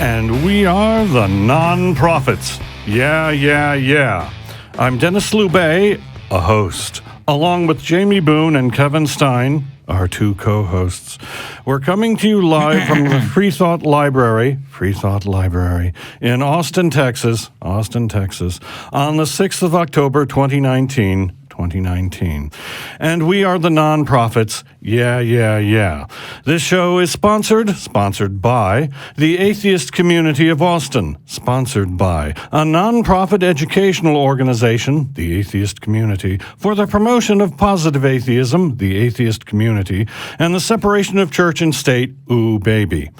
And we are the non-profits. Yeah. I'm Denis Loubet, a host, along with Jamie Boone and Kevin Stein, our two co-hosts. We're coming to you live from the Free Thought Library, in Austin, Texas, on the 6th of October, 2019. And we are the non-profits. Yeah. This show is sponsored by the Atheist Community of Austin, sponsored by a non-profit educational organization, the Atheist Community, for the promotion of positive atheism, the Atheist Community, and the separation of church and state, ooh baby.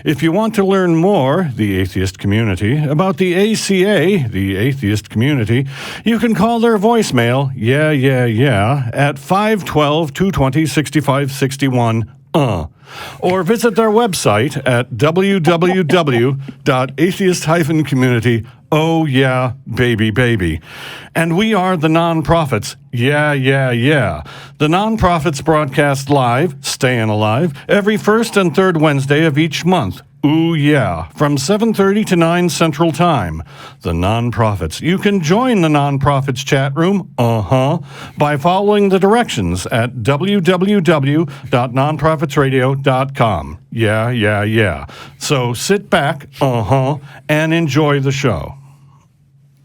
If you want to learn more, the Atheist Community, about the ACA, the Atheist Community, you can call their voicemail, yeah, at 512-220-6561, or visit their website at www.atheist-community. Oh yeah, baby. And we are the non-profits. Yeah. The non-profits broadcast live, staying alive, every first and third Wednesday of each month. Ooh yeah, from 7:30 to 9 Central Time. The non-profits. You can join the non-profits chat room, by following the directions at www.nonprofitsradio.com. Yeah. So sit back, and enjoy the show.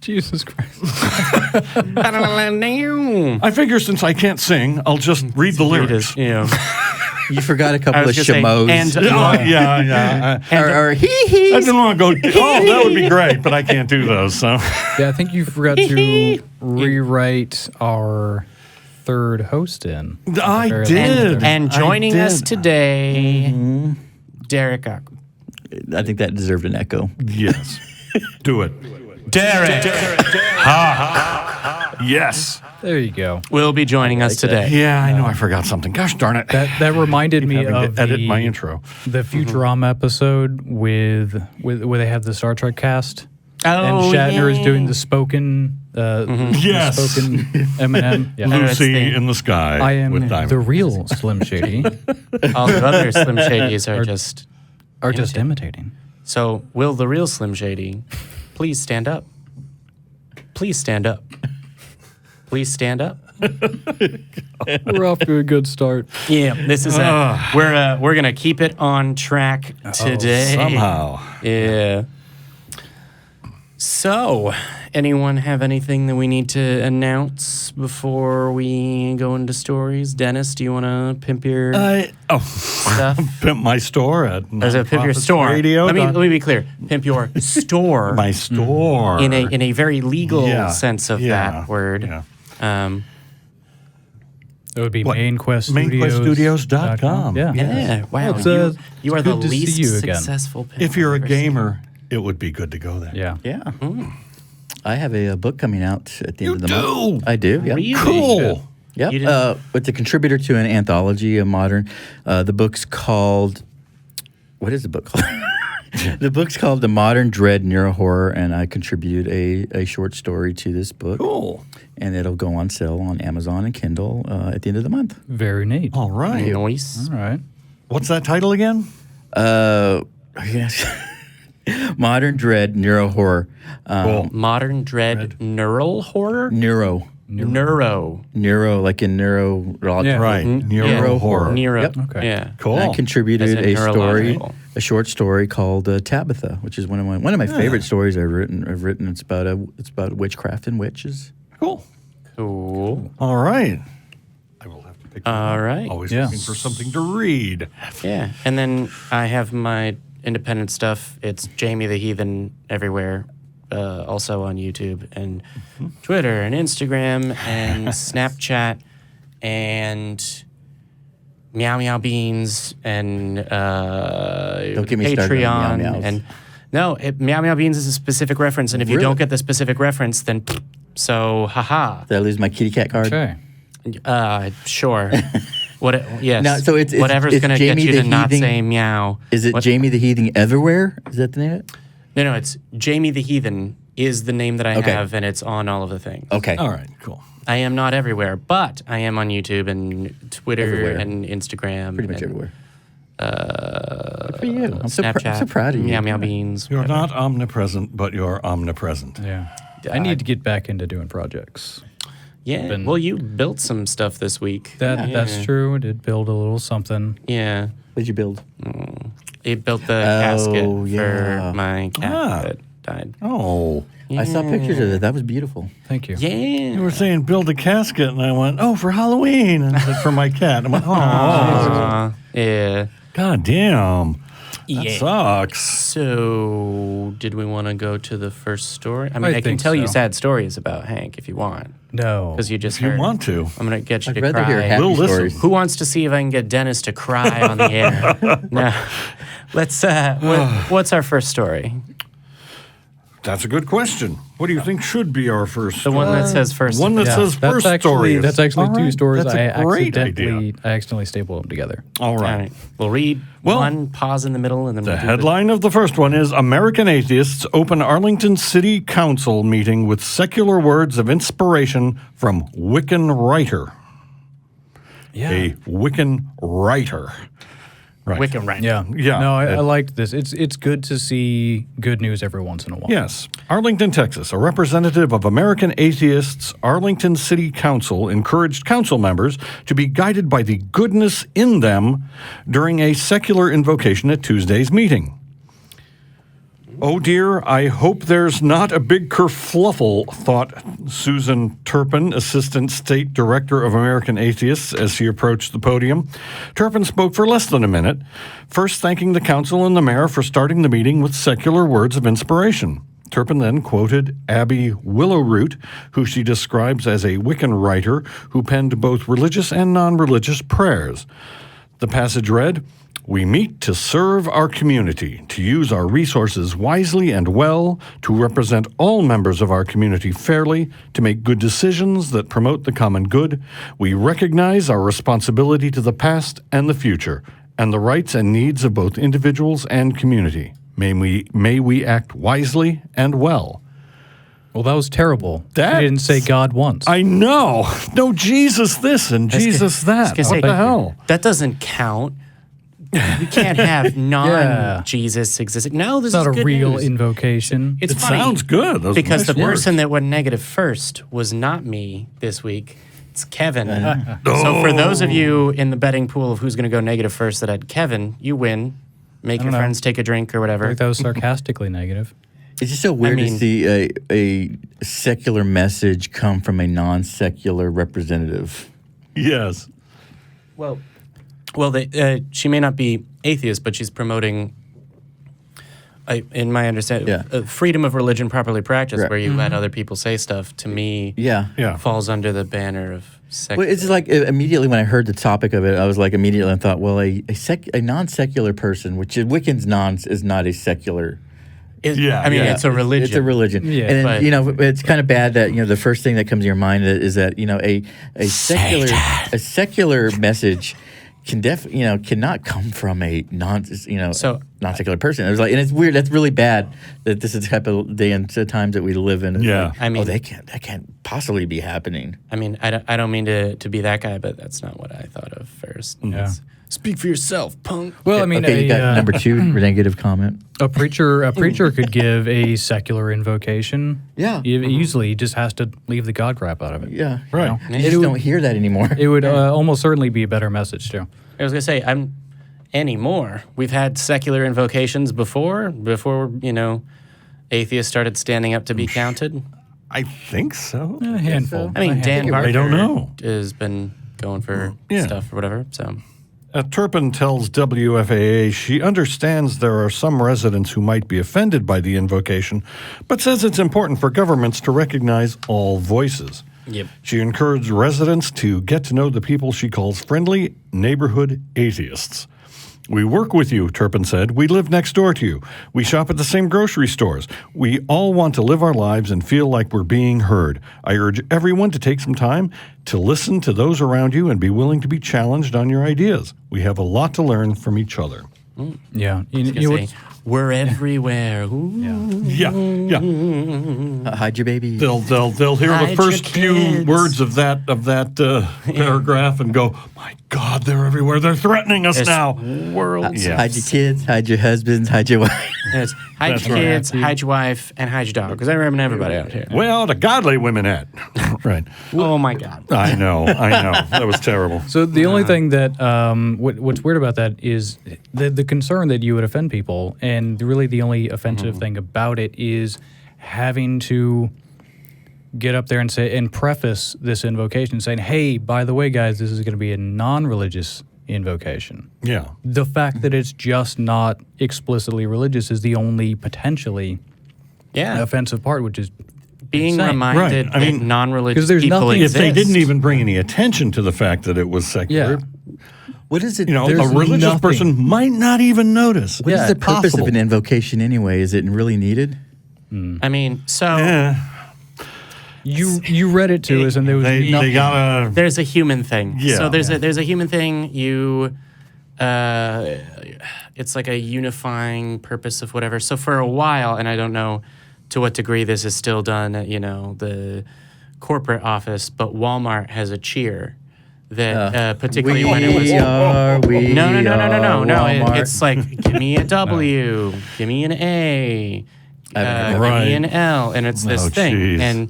Jesus Christ. I figure since I can't sing, I'll just read the lyrics. You forgot a couple of shemos. Yeah. Or hee-hees. I didn't want to go, that would be great, but I can't do those, so. Yeah, I think you forgot to rewrite our third host in. I did. And joining us today, Derek Hawke. I think that deserved an echo. Yes. Do it. Derek Hawke. Yes. There you go. will be joining us today. Yeah, I know I forgot something. Gosh darn it. That reminded me of edit my intro. The Futurama episode with where they have the Star Trek cast. And Oh, Shatner is yeah. doing the spoken Yes. the spoken Eminem. Yeah. Lucy in the sky. I am with diamonds. the real Slim Shady. All the other Slim Shadys are just... imitating. So, will the real Slim Shady please stand up? Please stand up. Please stand up. We're off to a good start. Yeah, this is we're gonna keep it on track today. Somehow. Yeah. So, anyone have anything that we need to announce before we go into stories? Dennis, do you want to pimp your stuff? Pimp my store at Or is it pimp your Nonprofits store? Radio. Let me be clear. Pimp your store. My store. in a very legal sense of Yeah. that word. Yeah. It would be What? mainqueststudios.com. mainqueststudios.com. Yeah. Wow. Well, you are the good to see least you again. successful pimp. If you're a I've ever seen. gamer, it would be good to go there. Yeah. Yeah. I have a book coming out at the end of the do? month. I do, yeah. Really? Cool. Yep. You didn't- It's a contributor to an anthology of modern. The book's called... What is the book called? The book's called The Modern Dread Neurohorror, and I contribute a short story to this book. Cool. And it'll go on sale on Amazon and Kindle at the end of the month. Very neat. All right. Nice. All right. What's that title again? Yes. Modern Dread Neurohorror. Cool. Modern dread neural horror? Neuro, like in neurology. Yeah. Right. Neuro Yeah. horror. Neuro. Yep. Okay. Yeah. Cool. And I contributed As in a story, neurological. a short story called Tabitha, which is one of my favorite stories I've written. It's about witchcraft and witches. Cool. Cool. All right. I will have to pick that All up. right. Always Yeah. looking for something to read. Yeah. And then I have my independent stuff. It's Jamie the Heathen everywhere. Also on YouTube and Twitter and Instagram and Snapchat and Meow Meow Beans and Don't get me started on Patreon Meow Meows. and Meow Meow Beans is a specific reference, and if you Really? don't get the specific reference, then so haha. Did I lose my kitty cat card? Okay. Sure. Yes. No, so it's whatever's it's going to get Jamie you the to not Heathen- say meow. Is it Jamie the Heathen Everywhere? Is that the name of it? No, it's Jamie the Heathen is the name that I Okay. have, and it's on all of the things. Okay. All right. Cool. I am not everywhere, but I am on YouTube and Twitter Everywhere. and Instagram. Pretty much and everywhere. Good for you. I'm so Snapchat. proud of you. Meow Meow Beans. You're not omnipresent, but you're omnipresent. Yeah. I need to get back into doing projects. Yeah. Been- Well, you built some stuff this week. That's true. I did build a little something. Yeah. What did you build? He built the casket yeah. for my cat that died. Oh. I saw pictures of it. That was beautiful. Thank you. You Yeah. were saying build a casket, and I went, oh, for Halloween. And I said, for my cat. I went, oh. Yeah. God damn. That Yeah. sucks. So, did we want to go to the first story? I mean, I can think tell you so. sad stories about Hank if you want, No. because you just If you heard. want to. I'm gonna get you I'd to rather cry. hear happy We'll listen. stories. Who wants to see if I can get Dennis to cry on the air? No. Let's. What's our first story? That's a good question. What do you think should be our first The one that says first. One that Yeah, says that's first actually, stories. That's actually All two right, stories that's a great idea. I accidentally stapled them together. All All right. right. We'll read one, pause in the middle, and then The we'll do headline of the first one is American Atheists open Arlington City Council meeting with secular words of inspiration from Wiccan writer. Yeah. A Wiccan writer. Right. Wiccan right. Yeah. Yeah. No, I liked this. It's good to see good news every once in a while. Yes. Arlington, Texas, a representative of American Atheists' Arlington City Council encouraged council members to be guided by the goodness in them during a secular invocation at Tuesday's meeting. Oh dear, I hope there's not a big kerfluffle, thought Susan Turpin, Assistant State Director of American Atheists, as she approached the podium. Turpin spoke for less than a minute, first thanking the council and the mayor for starting the meeting with secular words of inspiration. Turpin then quoted Abby Willowroot, who she describes as a Wiccan writer who penned both religious and non-religious prayers. The passage read, "We meet to serve our community, to use our resources wisely and well, to represent all members of our community fairly, to make good decisions that promote the common good. We recognize our responsibility to the past and the future, and the rights and needs of both individuals and community. May we act wisely and well." Well, that was terrible. That's- She didn't say God once. I know. No, Jesus this and Jesus that. gonna What say, the hell? That doesn't count. We can't have non-Jesus existing. No, this it's not is a good real news. invocation. It's It funny sounds good. Those are because nice the words. person that went negative first was not me this week. It's Kevin. So for those of you in the betting pool of who's going to go negative first that had Kevin, you win. Make your know. friends take a drink or I whatever. think that was sarcastically negative. It's just so weird mean- to see a secular message come from a non-secular representative. Yes. Well, she may not be atheist, but she's promoting, in my understanding, freedom of religion properly practiced, Right. where you let other people say stuff. To me, Yeah. falls under the banner of secular. Well, it's just like immediately when I heard the topic of it, I was like immediately I thought, well, a non-secular person, which is Wiccan's is not a secular. Yeah, I mean, yeah. it's a religion. It's a religion. Yeah. And But- then, it's kind of bad that the first thing that comes to your mind is that a secular message cannot come from a non-secular person. It was like, and it's weird. That's really bad that this is the type of day and times that we live in. It's Yeah. like, I mean- that can't possibly be happening. I mean, I don't mean to be that guy, but that's not what I thought of first. Yeah. It's, speak for yourself, punk. Well, I mean, Okay, you got number 2 negative comment. a preacher could give a secular invocation. Yeah. Easily, he just has to leave the God crap out of it. Yeah, Right. You just don't hear that anymore. It would almost certainly be a better message too. I was gonna say, anymore. We've had secular invocations before atheists started standing up to be counted. I think so. A handful. I mean, Dan Barker I don't know. has been going for stuff or whatever. So Turpin tells WFAA she understands there are some residents who might be offended by the invocation, but says it's important for governments to recognize all voices. Yep. She encouraged residents to get to know the people she calls friendly neighborhood atheists. "We work with you," Turpin said. "We live next door to you. We shop at the same grocery stores. We all want to live our lives and feel like we're being heard. I urge everyone to take some time to listen to those around you and be willing to be challenged on your ideas. We have a lot to learn from each other." Yeah. say, we're everywhere. Ooh. Yeah, yeah. Hide your baby. They'll hear Hide the your first few kids. words of that paragraph and go, "My God, they're everywhere. They're threatening us It's now. world. Yeah. Hide your kids, hide your husbands, hide your wife. It's hide That's your right. kids, hide your wife, and hide your dog. Because they're ripping everybody out here. Well, the godly womenette. Right. Oh my God. I know. That was terrible. So the only thing that what's weird about that is the concern that you would offend people, and really the only offensive thing about it is having to get up there and say and preface this invocation saying, "Hey, by the way, guys, this is going to be a non-religious invocation." Yeah. The fact that it's just not explicitly religious is the only potentially Yeah. offensive part, which is Being insane. reminded Right. I that mean, non-religious 'cause there's people nothing- If they exist. didn't even bring any attention to the fact that it was secular, What is it? you know, There's a religious nothing. person might not even notice. What is Yeah, the purpose possible. of an invocation anyway? Is it really needed? I mean, so Yeah. You read it to us, and there was They nothing. gotta. there's a human thing. Yeah. So there's a human thing. It's like a unifying purpose of whatever. So for a while, and I don't know to what degree this is still done at the corporate office, but Walmart has a cheer that particularly when it was. No. It's like give me a W, give me an A, give Right. me an L, and it's this Oh, thing, jeez. and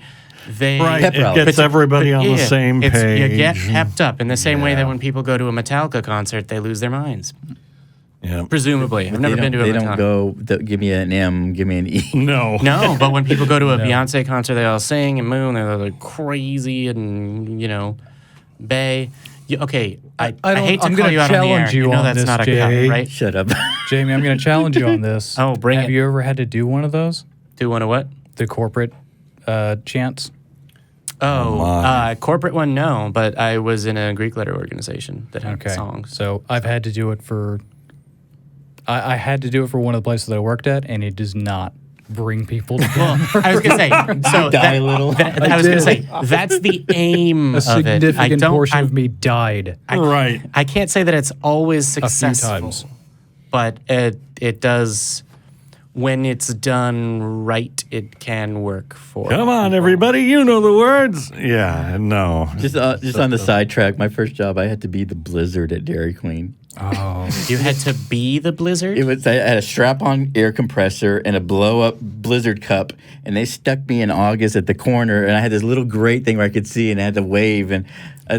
they Right, Pep it rally. gets everybody on the same You page. get pepped up in the same way Yeah. that when people go to a Metallica concert, they lose their minds. Yeah. Presumably, I've never been to a They Metallica. don't go, give me an M, give me an E. No. No, but when people go to a Beyonce concert, they all sing and moon. They're like crazy and bay. Okay, I hate to I'm call gonna you out on the air. challenge you You know on that's this, not a Jay. cut, right? Shut up. Jamie, I'm going to challenge you on this. Oh, bring Have it. you ever had to do one of those? Do one of what? The corporate chants? Corporate one, no. But I was in a Greek letter organization that had songs. So I've had to do it for. I had to do it for one of the places that I worked at, and it does not bring people together. Well, I was gonna say, so Die a little. I was gonna say that's the aim A of it. I significant don't. portion I'm- of me died. Right. I can't say that it's always few successful, times. but it does. When it's done right, it can work for. Come on, people. everybody. You know the words. Yeah. No. Just on the sidetrack, my first job, I had to be the Blizzard at Dairy Queen. Oh, You had to be the Blizzard. I had a strap-on air compressor and a blow-up Blizzard cup, and they stuck me in August at the corner, and I had this little grate thing where I could see, and I had to wave, and I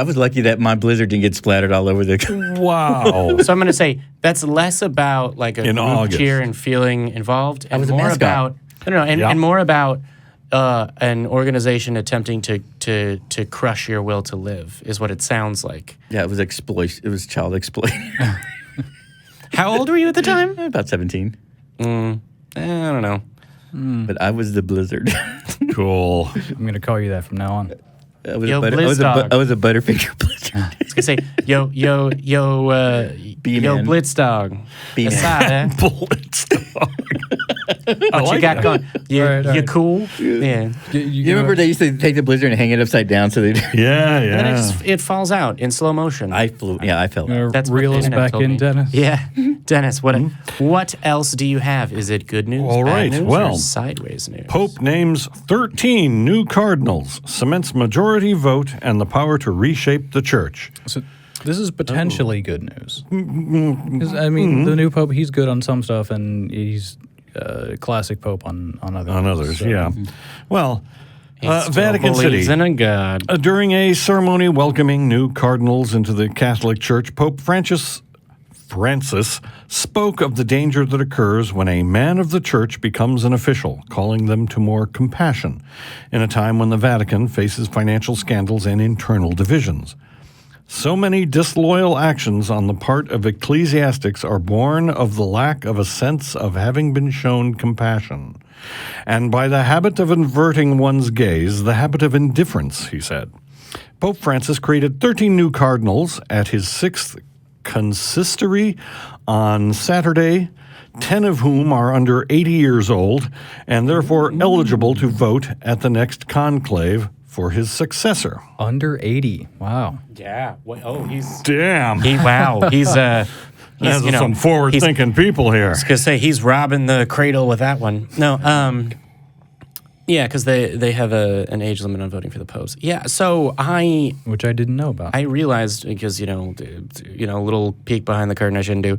was lucky that my Blizzard didn't get splattered all over the. Wow. So I'm going to say that's less about like a In group August. cheer and feeling involved, and was a more mascot. about and Yeah. more about an organization attempting to crush your will to live is what it sounds like. Yeah, it was exploit. It was child exploit. How old were you at the time? About 17, I don't know. but I was the Blizzard. Cool. I'm going to call you that from now on. I was Yo, a Blizzdog. I was a Butterfinger Blizzard. I was gonna say, yo, B-man. Blitz dog. B-man. Asada, Bullets. what you got going? You, All right, all you right. cool? Yeah. You remember they used to take the Blizzard and hang it upside down so they. Yeah, And then yeah. it falls out in slow motion. I flew. Yeah, I felt. that. That's what reel the us internet back told in, me. Dennis. Yeah, Dennis. What else do you have? Is it good news? All bad right, news, well, or sideways news. Pope names 13 new cardinals, cements majority vote and the power to reshape the church. So this is potentially good news. 'Cause, I mean, the new pope, he's good on some stuff, and he's classic pope on others. On others, So- yeah. Well, He still Vatican believes City. in a God. During a ceremony welcoming new cardinals into the Catholic Church, Pope Francis spoke of the danger that occurs when a man of the church becomes an official, calling them to more compassion in a time when the Vatican faces financial scandals and internal divisions. So many disloyal actions on the part of ecclesiastics are born of the lack of a sense of having been shown compassion. And by the habit of inverting one's gaze, the habit of indifference, he said. Pope Francis created 13 new cardinals at his 6th consistory on Saturday, 10 of whom are under 80 years old and therefore eligible to vote at the next conclave for his successor. Under 80. Wow. Yeah. He's Damn. wow. He's There's some forward-thinking people here. I was gonna say he's robbing the cradle with that one. No, Yeah, because they have an age limit on voting for the popes. Yeah, so which I didn't know about. I realized, because, a little peek behind the curtain I shouldn't do.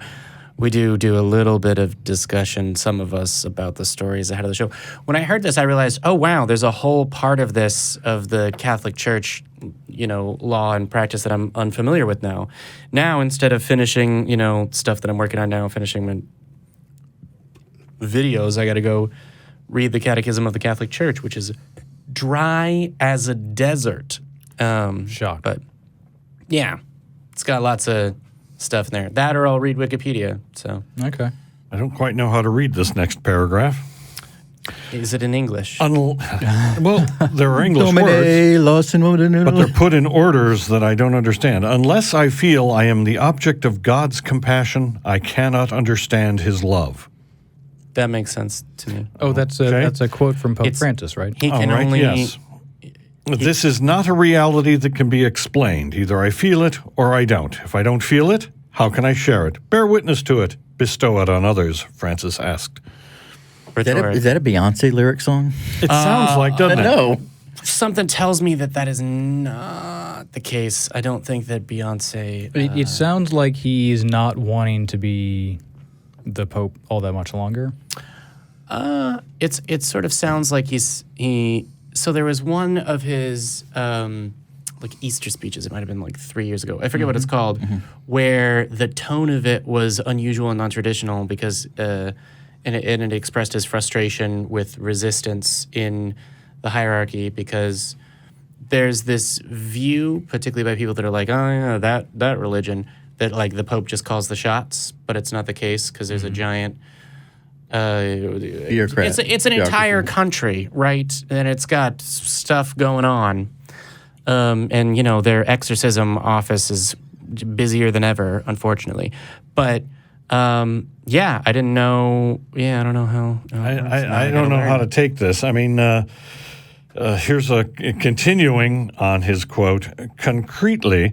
We do a little bit of discussion, some of us, about the stories ahead of the show. When I heard this, I realized, oh, wow, there's a whole part of this, of the Catholic Church, law and practice that I'm unfamiliar with now. Now, instead of finishing, stuff that I'm working on now, finishing my videos, I got to go read the Catechism of the Catholic Church, which is dry as a desert. Shock. But, yeah, it's got lots of stuff in there. That, or I'll read Wikipedia. So Okay. I don't quite know how to read this next paragraph. is it in English? Well, there are English words, but they're put in orders that I don't understand. Unless I feel I am the object of God's compassion, I cannot understand his love. That makes sense to me. Oh, that's Okay. a quote from Pope It's- Francis, right? He can All right, only. yes. This is not a reality that can be explained. Either I feel it or I don't. If I don't feel it, how can I share it? Bear witness to it. Bestow it on others, Francis asked. Is that a Beyonce lyric song? It sounds like, doesn't it? No. Something tells me that is not the case. I don't think that Beyonce. It sounds like he's not wanting to be the Pope all that much longer. It sort of sounds like he. So there was one of his Easter speeches. It might have been 3 years ago. I forget what it's called, where the tone of it was unusual and non-traditional because, and it expressed his frustration with resistance in the hierarchy because there's this view, particularly by people that are like, oh yeah, that religion, that the Pope just calls the shots, but it's not the case because there's a giant. Bureaucrat. It's an entire country, right? And it's got stuff going on. And, their exorcism office is busier than ever, unfortunately. But, I didn't know. Yeah, I don't know how. I don't know how to take this. I mean, here's a continuing on his quote. Concretely,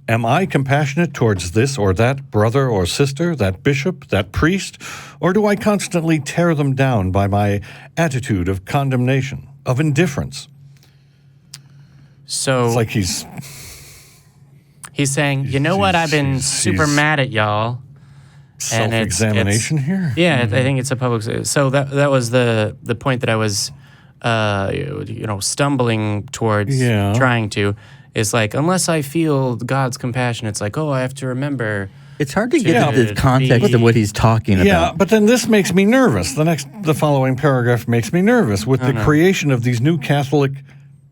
am I compassionate towards this or that brother or sister, that bishop, that priest, or do I constantly tear them down by my attitude of condemnation, of indifference? So It's like he's saying, you know what? I've been super mad at y'all. And self-examination here. Yeah, I think it's a public. So that was the point that I was, stumbling towards trying to. Is unless I feel God's compassion, it's I have to remember. It's hard to get the context of what he's talking about. Yeah, but then this makes me nervous. The following paragraph makes me nervous. With the creation of these new Catholic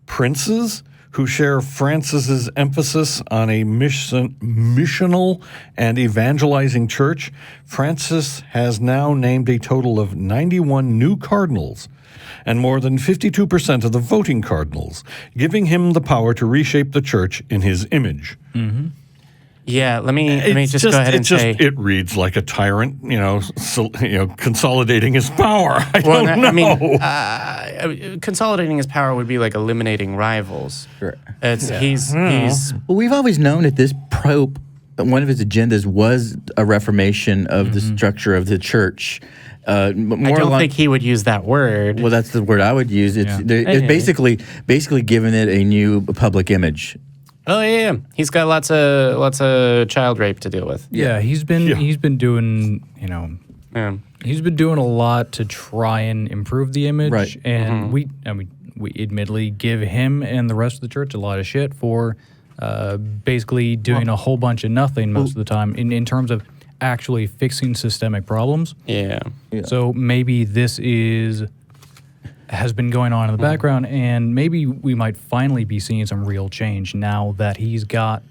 princes who share Francis's emphasis on a missional and evangelizing church, Francis has now named a total of 91 new cardinals and more than 52% of the voting cardinals, giving him the power to reshape the church in his image. Mm-hmm. Yeah, let me just go ahead and say it reads like a tyrant, consolidating his power. I don't know. I mean, consolidating his power would be eliminating rivals. Sure. He's Well, we've always known that this Pope, one of his agendas was a reformation of the structure of the church. I don't think he would use that word. Well, that's the word I would use. It's basically giving it a new public image. Oh yeah, he's got lots of child rape to deal with. Yeah, he's been doing he's been doing a lot to try and improve the image, Right. And we admittedly give him and the rest of the church a lot of shit for basically doing a whole bunch of nothing most of the time in terms of actually fixing systemic problems. Yeah. So maybe this has been going on in the background, and maybe we might finally be seeing some real change now that he's got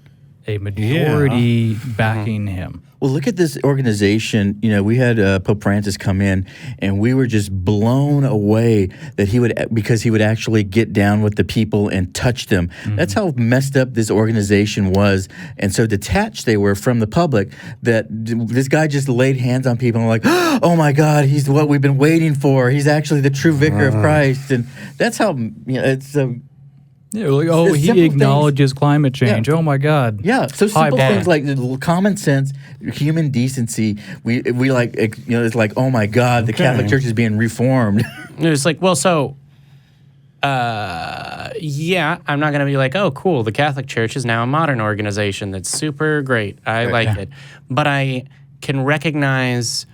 a majority backing him. Well, look at this organization. We had Pope Francis come in, and we were just blown away that because he would actually get down with the people and touch them. Mm-hmm. That's how messed up this organization was, and so detached they were from the public that this guy just laid hands on people and like, oh my God, he's what we've been waiting for. He's actually the true vicar of Christ, and that's how it's. Yeah, like, oh, The he simple acknowledges climate change. Yeah. Oh my God. Yeah, so simple bar. things like the little common sense, human decency. We like, it's like, oh my God, the Catholic Church is being reformed. It's like, well, so, yeah, I'm not going to be like, oh, cool, the Catholic Church is now a modern organization that's super great. I like it. But I can recognize,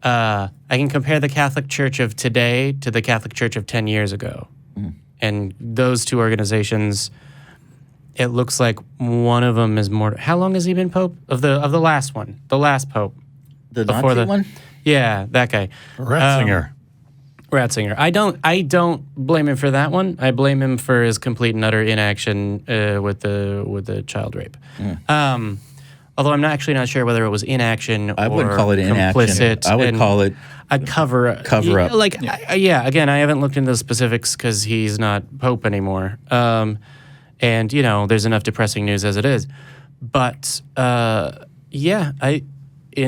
I can compare the Catholic Church of today to the Catholic Church of 10 years ago. And those two organizations, it looks like one of them is more. How long has he been Pope? Of the last one, the last Pope. The Nazi one? Yeah, that guy. Ratzinger. Ratzinger. I don't blame him for that one. I blame him for his complete and utter inaction with the child rape. Although I'm not sure whether it was inaction or I wouldn't call it inaction. complicit. I would call it a cover up. Like, again, I haven't looked into the specifics because he's not Pope anymore. And, there's enough depressing news as it is. But, in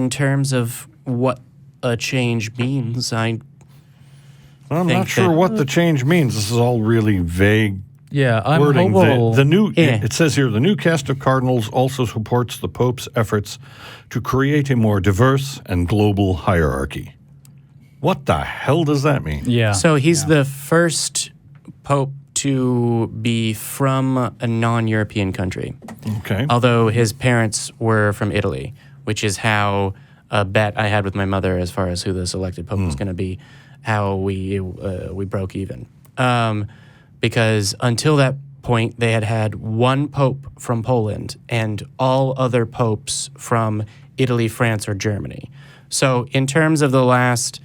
terms of what a change means, I'm not sure what the change means. This is all really vague Yeah, I'm wording. hopeful. It says here, the new cast of cardinals also supports the Pope's efforts to create a more diverse and global hierarchy. What the hell does that mean? Yeah. So he's the first Pope to be from a non-European country. Okay. Although his parents were from Italy, which is how a bet I had with my mother as far as who this elected Pope was going to be, how we broke even. Because until that point, they had one Pope from Poland and all other popes from Italy, France, or Germany. So in terms of the last,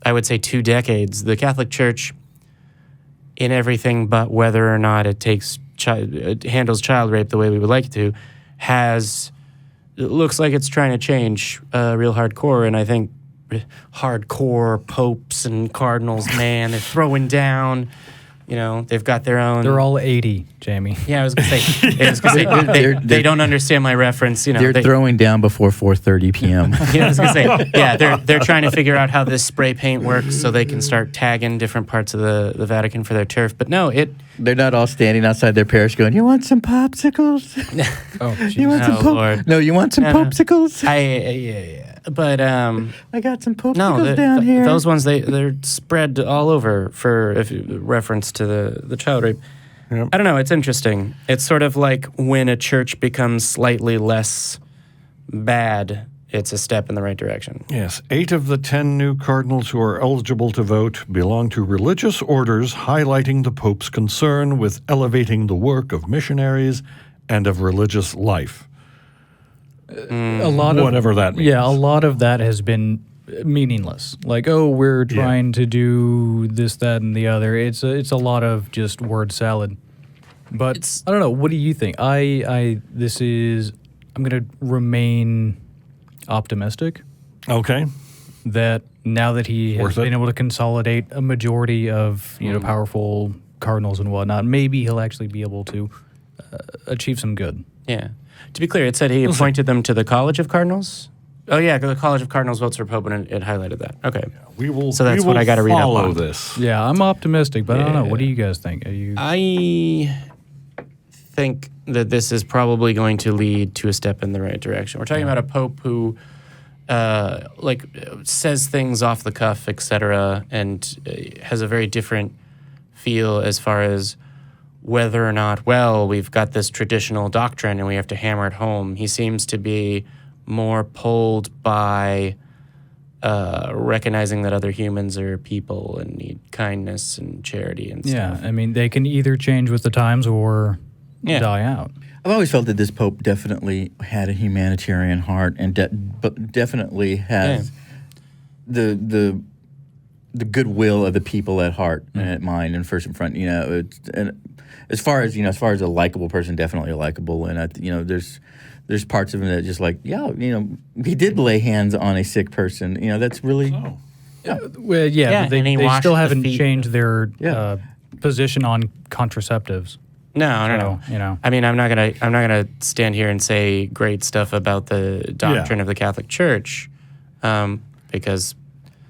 I would say 2 decades, the Catholic Church, in everything but whether or not it handles child rape the way we would like it to, it looks like it's trying to change real hardcore. And I think hardcore popes and cardinals, man, they're throwing down. They've got their own. They're all 80, Jamie. Yeah, I was gonna say. They don't understand my reference. They're throwing down before 4:30 p.m. I was gonna say. Yeah, they're trying to figure out how this spray paint works so they can start tagging different parts of the Vatican for their turf. But no, They're not all standing outside their parish going, "You want some popsicles? Oh, You want some Lord. No, you want some popsicles? Yeah. But I got some popsicles down here." Those ones they're spread all over for reference to the child rape. Yep. I don't know. It's interesting. It's sort of like when a church becomes slightly less bad, it's a step in the right direction. Yes, 8 of the 10 new cardinals who are eligible to vote belong to religious orders, highlighting the Pope's concern with elevating the work of missionaries and of religious life. A lot of Whatever that means. Yeah, a lot of that has been meaningless. Like, oh, we're trying to do this, that, and the other. It's a lot of just word salad. But I don't know. What do you think? I'm going to remain optimistic Okay. that now that he has been able to consolidate a majority of powerful cardinals and whatnot, maybe he'll actually be able to achieve some good. Yeah. To be clear, it said he appointed them to the College of Cardinals. Oh yeah, the College of Cardinals votes for Pope, and it highlighted that. Okay. So that's what I got to read up on. this. Yeah, I'm optimistic, but I don't know. What do you guys think? I think that this is probably going to lead to a step in the right direction. We're talking about a Pope who says things off the cuff, etc., and has a very different feel as far as whether or not, we've got this traditional doctrine and we have to hammer it home. He seems to be more pulled by recognizing that other humans are people and need kindness and charity and stuff. Yeah, I mean, they can either change with the times or die out. I've always felt that this Pope definitely had a humanitarian heart and definitely has the goodwill of the people at heart and at mind and first in front. As far as a likable person, definitely likable, and there's parts of him that just like, he did lay hands on a sick person. That's really. Oh. Well, yeah, but they washed still the haven't feet. changed their position on contraceptives. No. So, I mean, I'm not gonna stand here and say great stuff about the doctrine of the Catholic Church, because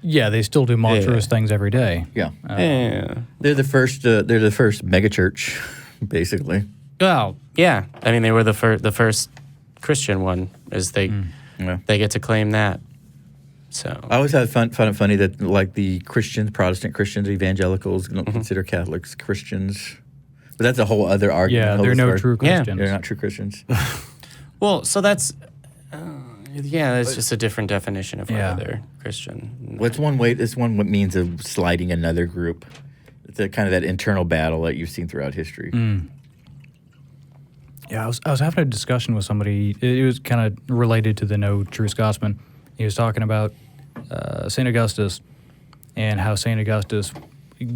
they still do monstrous things every day. They're the first megachurch. basically. Well, yeah. I mean, they were the first Christian one, as they get to claim that. So I always had found it funny that like the Christians, Protestant Christians, evangelicals don't consider Catholics Christians. But that's a whole other argument. Yeah, they're no true Christians. They're not true Christians. well, so that's that's just a different definition of whether they're Christian. What's one way? This one means of sliding another group. It's a kind of that internal battle that you've seen throughout history. Yeah, I was having a discussion with somebody. It was kind of related to the No True Scotsman. He was talking about St. Augustus and how St. Augustus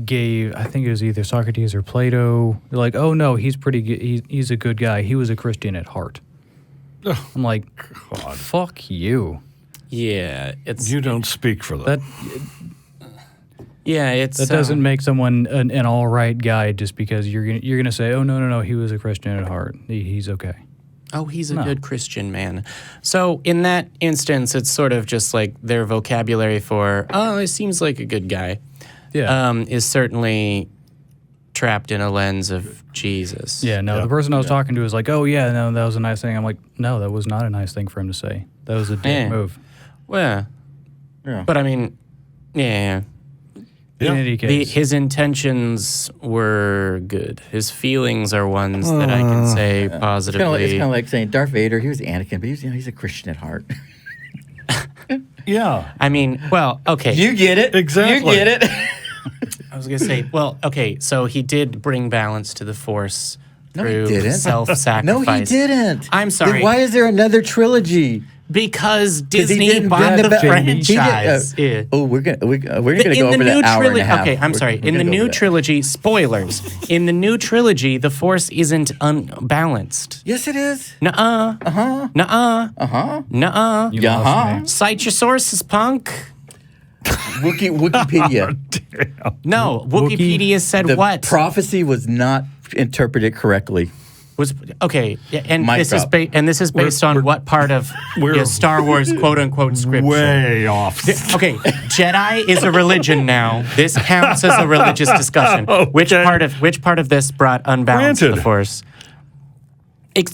gave, I think it was either Socrates or Plato, they're like, oh no, he's pretty good. He's a good guy. He was a Christian at heart. I'm like, God, fuck you. Yeah, it's You don't speak for them. That doesn't make someone an all right guy just because you're gonna say, oh no, he was a Christian at heart. He's okay. Oh, he's a good Christian man. So in that instance, it's sort of just like their vocabulary for, oh, it seems like a good guy, is certainly trapped in a lens of Jesus. Yeah, no, the person I was talking to was like, oh yeah, no, that was a nice thing. I'm like, no, that was not a nice thing for him to say. That was a dick move. Well, but I mean, In any case. His intentions were good. His feelings are ones that I can say positively. It's kind of like saying Darth Vader. He was Anakin, but he's a Christian at heart. Yeah. I mean, well, okay. You get it. Exactly. You get it. I was going to say, well, okay, so he did bring balance to the Force through he didn't. self-sacrifice. No, he didn't. I'm sorry. Then why is there another trilogy? Because he Disney didn't bought bring the He did, franchise. we're gonna go over that hour and a half. Okay, I'm sorry. In the new trilogy, spoilers. In the new trilogy, the Force isn't unbalanced. Yes, it is. Nuh-uh. Uh-huh. Nuh-uh. Uh-huh. Nuh-uh. Uh-huh. Cite your sources, punk. Wikipedia. No, Wikipedia said The what? prophecy was not interpreted correctly. Was okay, and Mic this drop. is based on what part of Star Wars quote unquote scripture? Way off. Okay, Jedi is a religion now. This counts as a religious discussion. Okay. Which part of this brought unbalance to the Granted. Force?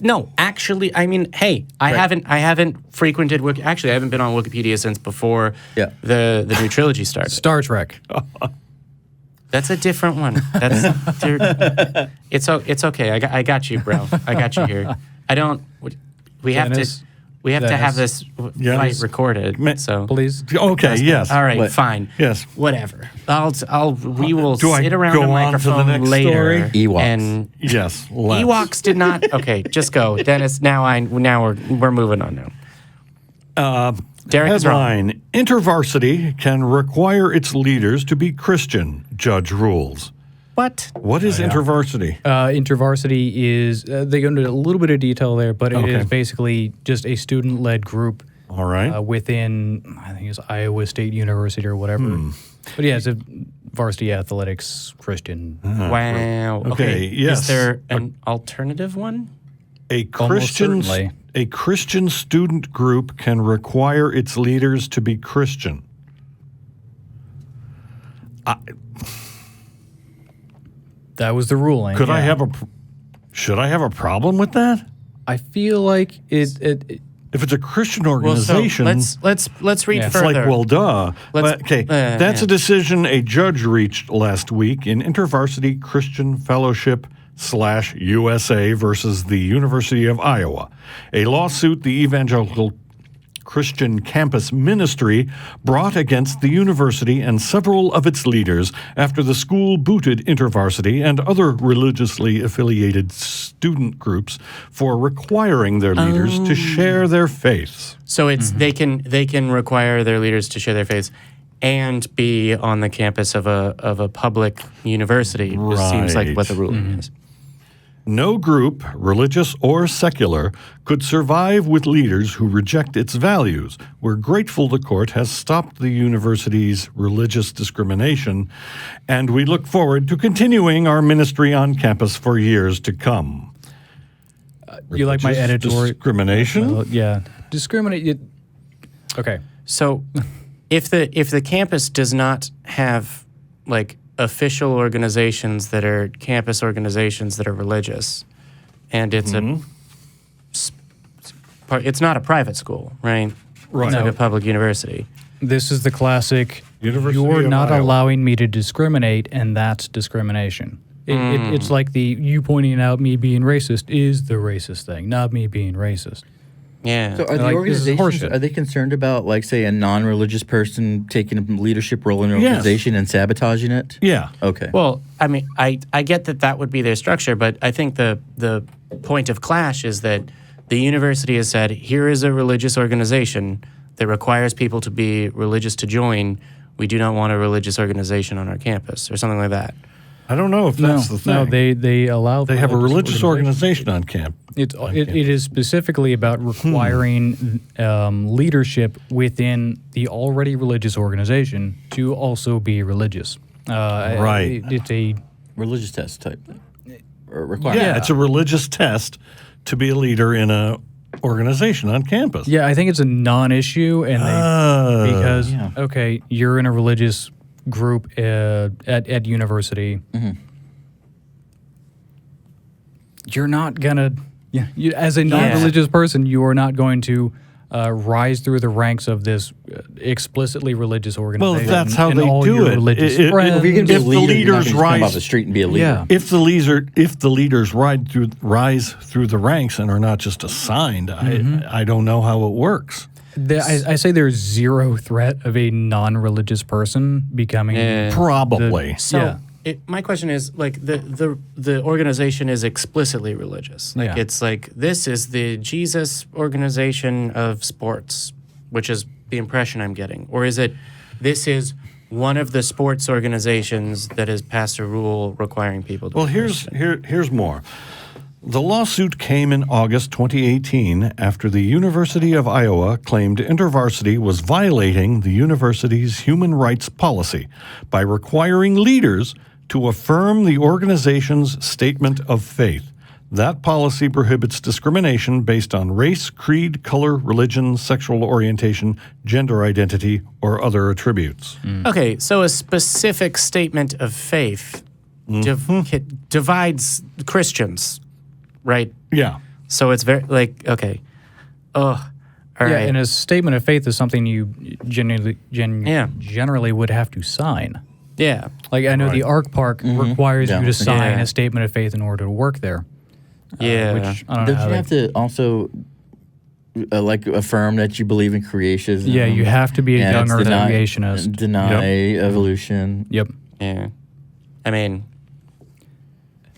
No, actually, I mean, hey, I haven't frequented actually I haven't been on Wikipedia since before the new trilogy started. Star Trek. That's a different one. It's okay. I got you, bro. I got you here. We have to have this fight recorded. So Please. Okay, yes. all right, fine. Yes. Whatever. We will Do I sit around go the on to the microphone next later. story? Ewoks. And Yes. Let's. Ewoks did not. Okay, just go, Dennis. Now we're moving on now. Derek is wrong. Headline: InterVarsity can require its leaders to be Christian. Judge rules. What? What is InterVarsity? InterVarsity is, they go into a little bit of detail there, but it is basically just a student-led group All right. within, I think it's Iowa State University or whatever. But yeah, it's a varsity athletics Christian. Wow. Okay, yes. Is there an alternative one? Almost certainly. A Christian student group can require its leaders to be Christian. That was the ruling. Should I have a problem with that? I feel like it If it's a Christian Well, organization, so let's read it's further. like, well, duh. Let's- Okay, that's a decision a judge reached last week in InterVarsity Christian Fellowship /USA versus the University of Iowa, a lawsuit the Evangelical Christian Campus Ministry brought against the university and several of its leaders after the school booted InterVarsity and other religiously affiliated student groups for requiring their leaders to share their faiths. So it's they can require their leaders to share their faiths and be on the campus of a public university. This seems like what the ruling is. No group, religious or secular, could survive with leaders who reject its values. We're grateful the court has stopped the university's religious discrimination, and we look forward to continuing our ministry on campus for years to come. you like my Religious editorial discrimination? yeah, discriminate. Okay, So if the campus does not have like official organizations that are campus organizations that are religious, and it's it's not a private school, right? Right. It's like a public university. This is the classic, University you're of not Iowa. allowing me to discriminate, and that's discrimination. It's like you pointing out me being racist is the racist thing, not me being racist. Yeah. So are the Like, this is organizations, horseshit. are they concerned about, like, say, a non-religious person taking a leadership role in an Yes. organization and sabotaging it? Yeah. Okay. Well, I mean, I get that would be their structure, but I think the point of clash is that the university has said, here is a religious organization that requires people to be religious to join. We do not want a religious organization on our campus, or something like that. I don't know if that's the thing. No, they allow. They have a religious organization on camp. It is specifically about requiring leadership within the already religious organization to also be religious. Right. It's a Religious test type thing. Or requirement. Yeah, it's a religious test to be a leader in a organization on campus. yeah. I think it's a non-issue, and they, because Yeah. okay, you're in a religious group at university. You're not gonna. Yeah, as a non-religious person, you are not going to rise through the ranks of this explicitly religious organization. Well, that's how and they all do your it. Religious If friends. If you're going to be a If the leader, you're not leaders gonna just come rise- off the street and be a leader. Yeah. If the leaders rise through the ranks and are not just assigned, I don't know how it works. I say there's zero threat of a non-religious person becoming. Probably. So my question is, like, the organization is explicitly religious. Like, Yeah. it's like, this is the Jesus organization of sports, which is the impression I'm getting. Or is it, this is one of the sports organizations that has passed a rule requiring people to Well, be Christian? here's more. The lawsuit came in August 2018 after the University of Iowa claimed InterVarsity was violating the university's human rights policy by requiring leaders to affirm the organization's statement of faith. That policy prohibits discrimination based on race, creed, color, religion, sexual orientation, gender identity, or other attributes. Okay, so a specific statement of faith divides Christians, right? Yeah. So it's very, like, okay. All Yeah, right. and a statement of faith is something you generally would have to sign. Yeah. Like I know the Arc Park requires Yeah. you to sign Yeah. a statement of faith in order to work there. Yeah. Which I don't know. Don't how you they- have to also like affirm that you believe in creationism? Yeah, you have to be a and young it's Earth deny- creationist. Deny evolution. Yep. Yeah. I mean,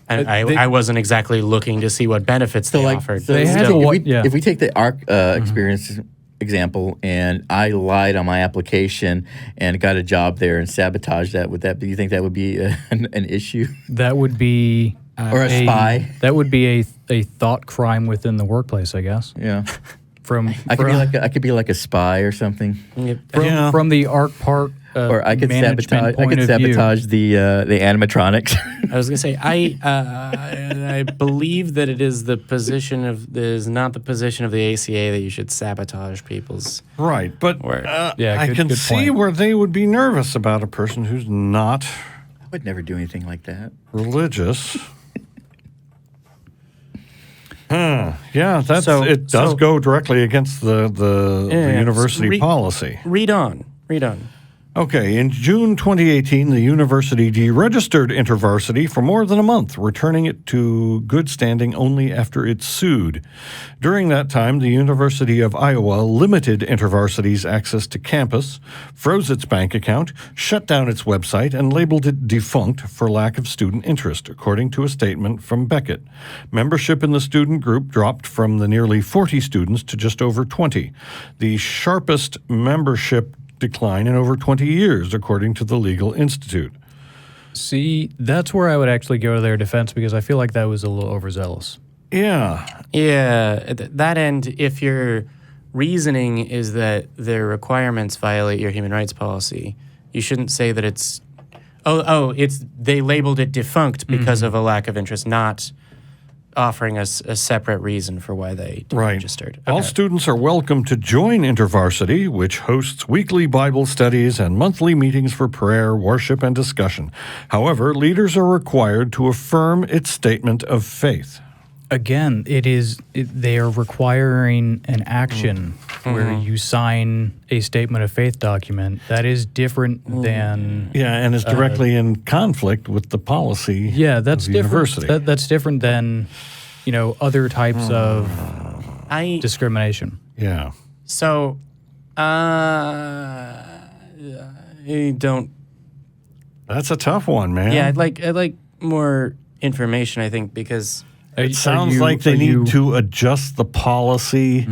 I wasn't exactly looking to see what benefits they offered. so They had still, to- if, we, yeah. if we take the ARC experience example, and I lied on my application and got a job there and sabotaged that, do you think that would be an issue? That would be Or a spy? That would be a thought crime within the workplace, I guess. Yeah, From I could be like a spy or something, Yeah. from the Arc Park or I could management sabotage. I point could of view. sabotage the animatronics. I was gonna say I believe that it is not the position of the ACA that you should sabotage people's. Right, but Word. Yeah, I good- can good see point. where they would be nervous about a person who's not I would never do anything like that. religious. Yeah, So- it does so- go directly against the Yeah, university re- policy. Read on. Okay, in June 2018, the university deregistered InterVarsity for more than a month, returning it to good standing only after it sued. During that time, the University of Iowa limited InterVarsity's access to campus, froze its bank account, shut down its website, and labeled it defunct for lack of student interest, according to a statement from Beckett. Membership in the student group dropped from the nearly 40 students to just over 20, the sharpest membership decline in over 20 years, according to the Legal Institute. See, that's where I would actually go to their defense because I feel like that was a little overzealous. Yeah. Yeah. At that end, if your reasoning is that their requirements violate your human rights policy, you shouldn't say that it's they labeled it defunct because of a lack of interest, not offering us a separate reason for why they registered. All students are welcome to join InterVarsity, which hosts weekly Bible studies and monthly meetings for prayer, worship, and discussion. However, leaders are required to affirm its statement of faith. Again, they are requiring an action where you sign a statement of faith document. That is different than... Yeah, and is directly in conflict with the policy that's of the different. university. That's different than, other types of discrimination. Yeah. So, I don't... That's a tough one, man. Yeah, I'd like more information, I think, because... It sounds like they need to adjust the policy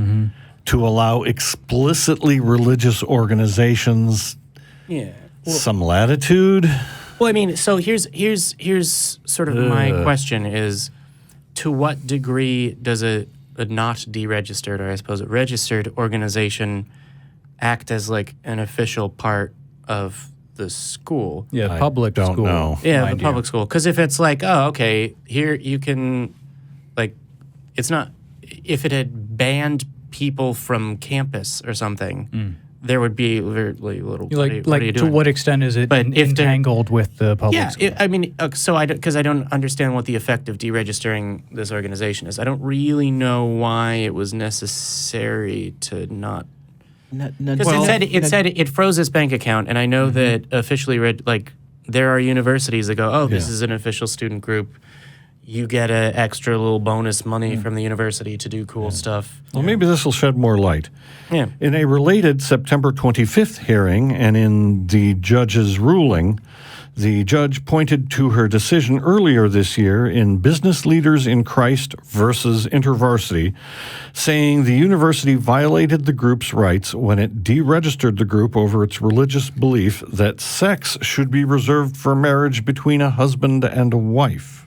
to allow explicitly religious organizations some latitude. Well, I mean, so here's sort of my question is, to what degree does a not deregistered, or I suppose a registered organization act as like an official part of the school? Yeah, public don't school. know. Yeah, the public school. Because if it's like, oh, okay, here you can, like, it's not, if it had banned people from campus or something, there would be very little. What are you to doing? what extent is it entangled with the public school? Yeah, I mean, so because I don't understand what the effect of deregistering this organization is. I don't really know why it was necessary to not. Because it said it froze its bank account, and I know that officially, there are universities that go, this is an official student group. You get an extra little bonus money from the university to do cool stuff. Well, maybe this will shed more light. Yeah. In a related September 25th hearing and in the judge's ruling, the judge pointed to her decision earlier this year in Business Leaders in Christ versus InterVarsity, saying the university violated the group's rights when it deregistered the group over its religious belief that sex should be reserved for marriage between a husband and a wife.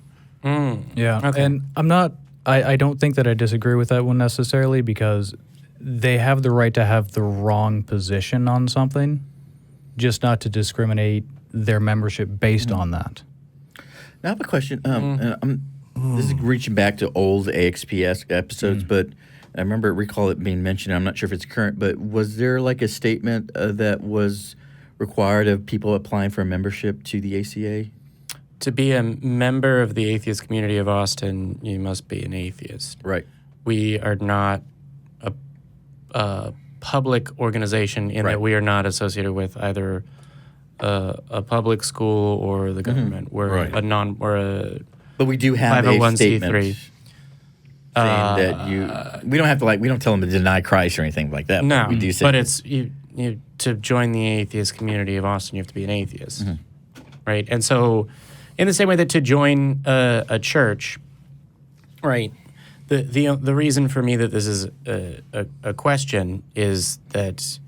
Yeah, Okay. and I don't think that I disagree with that one necessarily, because they have the right to have the wrong position on something, just not to discriminate their membership based on that. Now I have a question. This is reaching back to old AXPS episodes, but I recall it being mentioned. I'm not sure if it's current, but was there like a statement that was required of people applying for a membership to the ACA? To be a member of the atheist community of Austin, you must be an atheist. Right. We are not a public organization in that we are not associated with either a public school or the government. We're But we do have a 501c3. statement saying that we don't have to we don't tell them to deny Christ or anything like that. No, but we do say, but it's you to join the atheist community of Austin, you have to be an atheist, right? And so, in the same way that to join a church, right? The reason for me that this is a question is that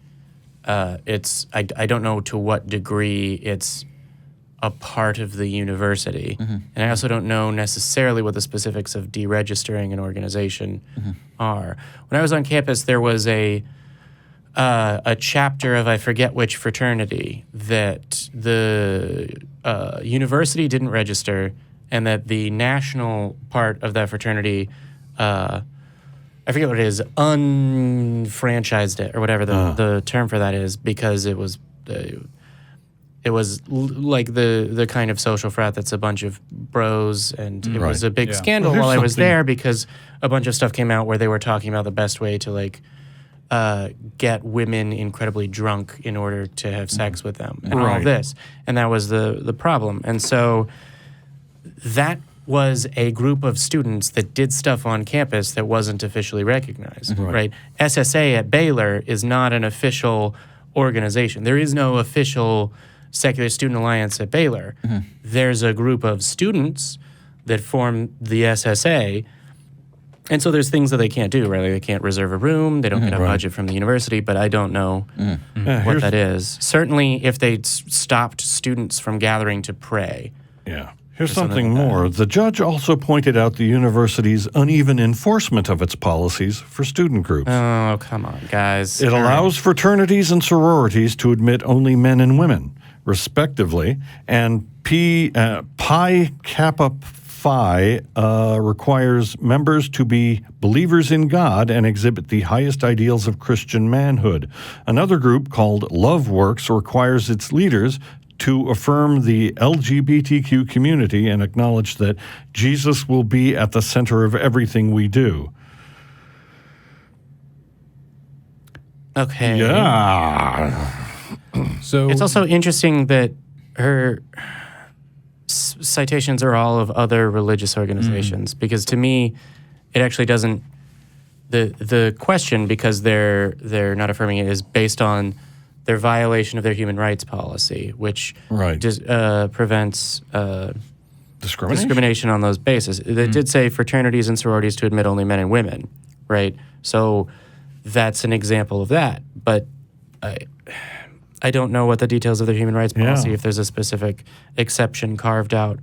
I don't know to what degree it's a part of the university, and I also don't know necessarily what the specifics of deregistering an organization are. When I was on campus, there was a chapter of I forget which fraternity that the university didn't register, and that the national part of that fraternity, I forget what it is, unfranchised it or whatever the term for that is, because it was like the kind of social frat that's a bunch of bros, and it was a big scandal while I was there, because a bunch of stuff came out where they were talking about the best way to get women incredibly drunk in order to have sex with them, and all of this. And that was the problem. And so that was a group of students that did stuff on campus that wasn't officially recognized, right? SSA at Baylor is not an official organization. There is no official Secular Student Alliance at Baylor. There's a group of students that form the SSA. And so there's things that they can't do, right? Like they can't reserve a room. They don't get a budget from the university, but I don't know what that is. Certainly, if they stopped students from gathering to pray. Yeah. Here's something more. The judge also pointed out the university's uneven enforcement of its policies for student groups. Oh, come on, guys. It allows fraternities and sororities to admit only men and women, respectively, and Pi Kappa Phi requires members to be believers in God and exhibit the highest ideals of Christian manhood. Another group called Love Works requires its leaders to affirm the LGBTQ community and acknowledge that Jesus will be at the center of everything we do. Okay. Yeah. So It's also interesting that her citations are all of other religious organizations, because to me, it actually doesn't. The question, because they're not affirming it, is based on their violation of their human rights policy, which Right. prevents Discrimination? discrimination on those bases. They did say fraternities and sororities to admit only men and women, right? So that's an example of that. But I don't know what the details of their human rights policy, Yeah. if there's a specific exception carved out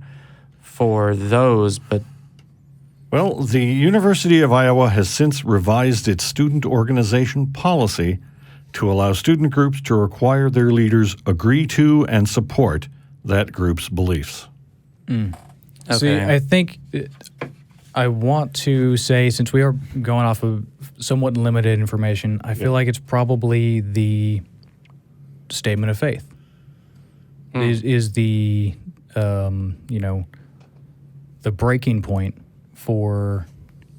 for those, but Well, the University of Iowa has since revised its student organization policy to allow student groups to require their leaders agree to and support that group's beliefs. See, okay. I think I want to say, since we are going off of somewhat limited information, I feel like it's probably the statement of faith is the the breaking point for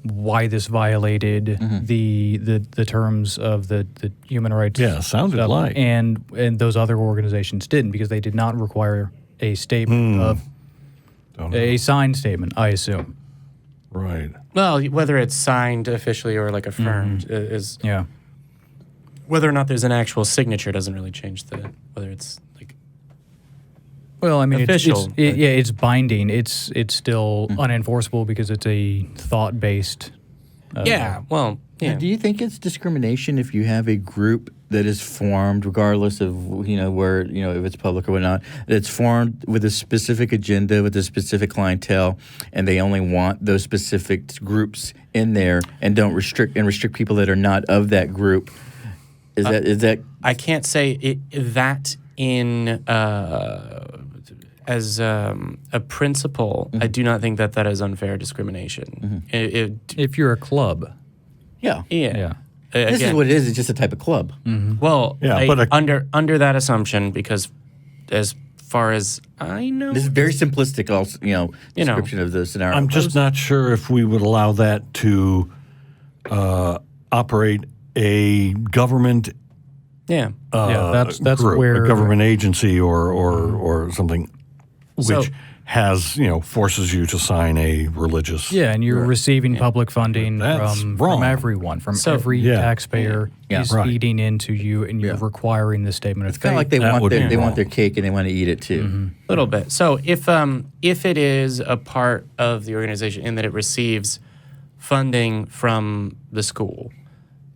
why this violated the terms of the human rights. Yeah, sounded stuff. like. and those other organizations didn't, because they did not require a statement of Don't know. a signed statement, I assume. Right. well, whether it's signed officially or like affirmed is Yeah. whether or not there's an actual signature doesn't really change whether it's like Well, I mean, Official, but- it's binding. It's still unenforceable because it's a thought-based. yeah. Well, yeah. Now, do you think it's discrimination if you have a group that is formed, regardless of where if it's public or whatnot, that's formed with a specific agenda, with a specific clientele, and they only want those specific groups in there, and don't restrict people that are not of that group? Is that I can't say that in as a principle. I do not think that is unfair discrimination. If you're a club, yeah? Yeah. This is Again, what it is. It's just a type of club. well, Yeah, I- but under that assumption, because as far as I know, This is very simplistic, also, know. description of the scenario. I'm just not sure if we would allow that to operate a government yeah. that's group, where a government agency or something, which So- has forces you to sign a religious. Yeah, and you're receiving public funding That's from wrong. everyone, from So- every Yeah. taxpayer Yeah. is Right. feeding into you, and you're Yeah. requiring the statement It's of kind faith. of like they That want would their, be they want wrong. their cake and they want to eat it too. A little bit. So if it is a part of the organization in that it receives funding from the school,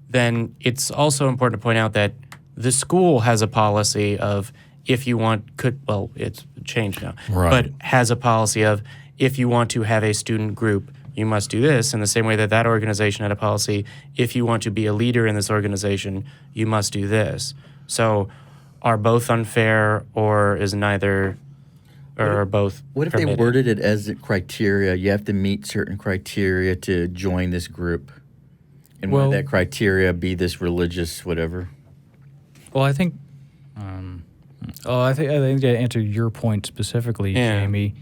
then it's also important to point out that the school has a policy of it's changed now, Right. but has a policy of if you want to have a student group, you must do this, in the same way that organization had a policy, if you want to be a leader in this organization, you must do this. So are both unfair, or is neither, or are both What if they permitted? worded it as a criteria? You have to meet certain criteria to join this group. And Well- would that criteria be this religious whatever? Well, I think, I think to answer your point specifically, Yeah. Jamie,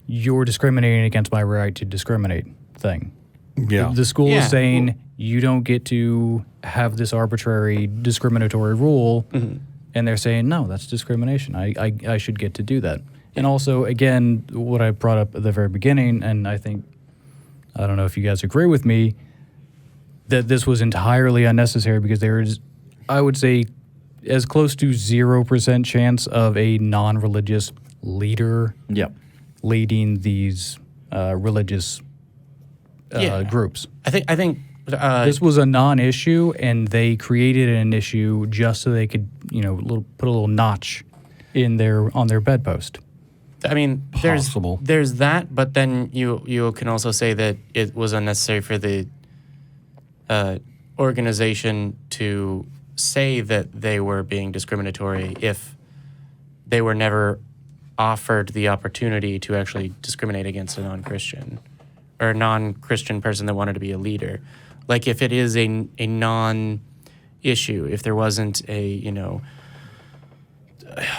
you're discriminating against my right to discriminate thing. Yeah. The school Yeah. is saying you don't get to have this arbitrary discriminatory rule, and they're saying no, that's discrimination. I should get to do that. And also, again, what I brought up at the very beginning, and I don't know if you guys agree with me, that this was entirely unnecessary because there is, I would say, as close to 0% chance of a non-religious leader Yeah. leading these religious Yeah. groups. I think This was a non-issue, and they created an issue just so they could, put a little notch on their bedpost. I mean, Possible. there's that, but then you can also say that it was unnecessary for the organization to say that they were being discriminatory if they were never offered the opportunity to actually discriminate against a non-Christian or a non-Christian person that wanted to be a leader. Like if it is a non-issue, if there wasn't a,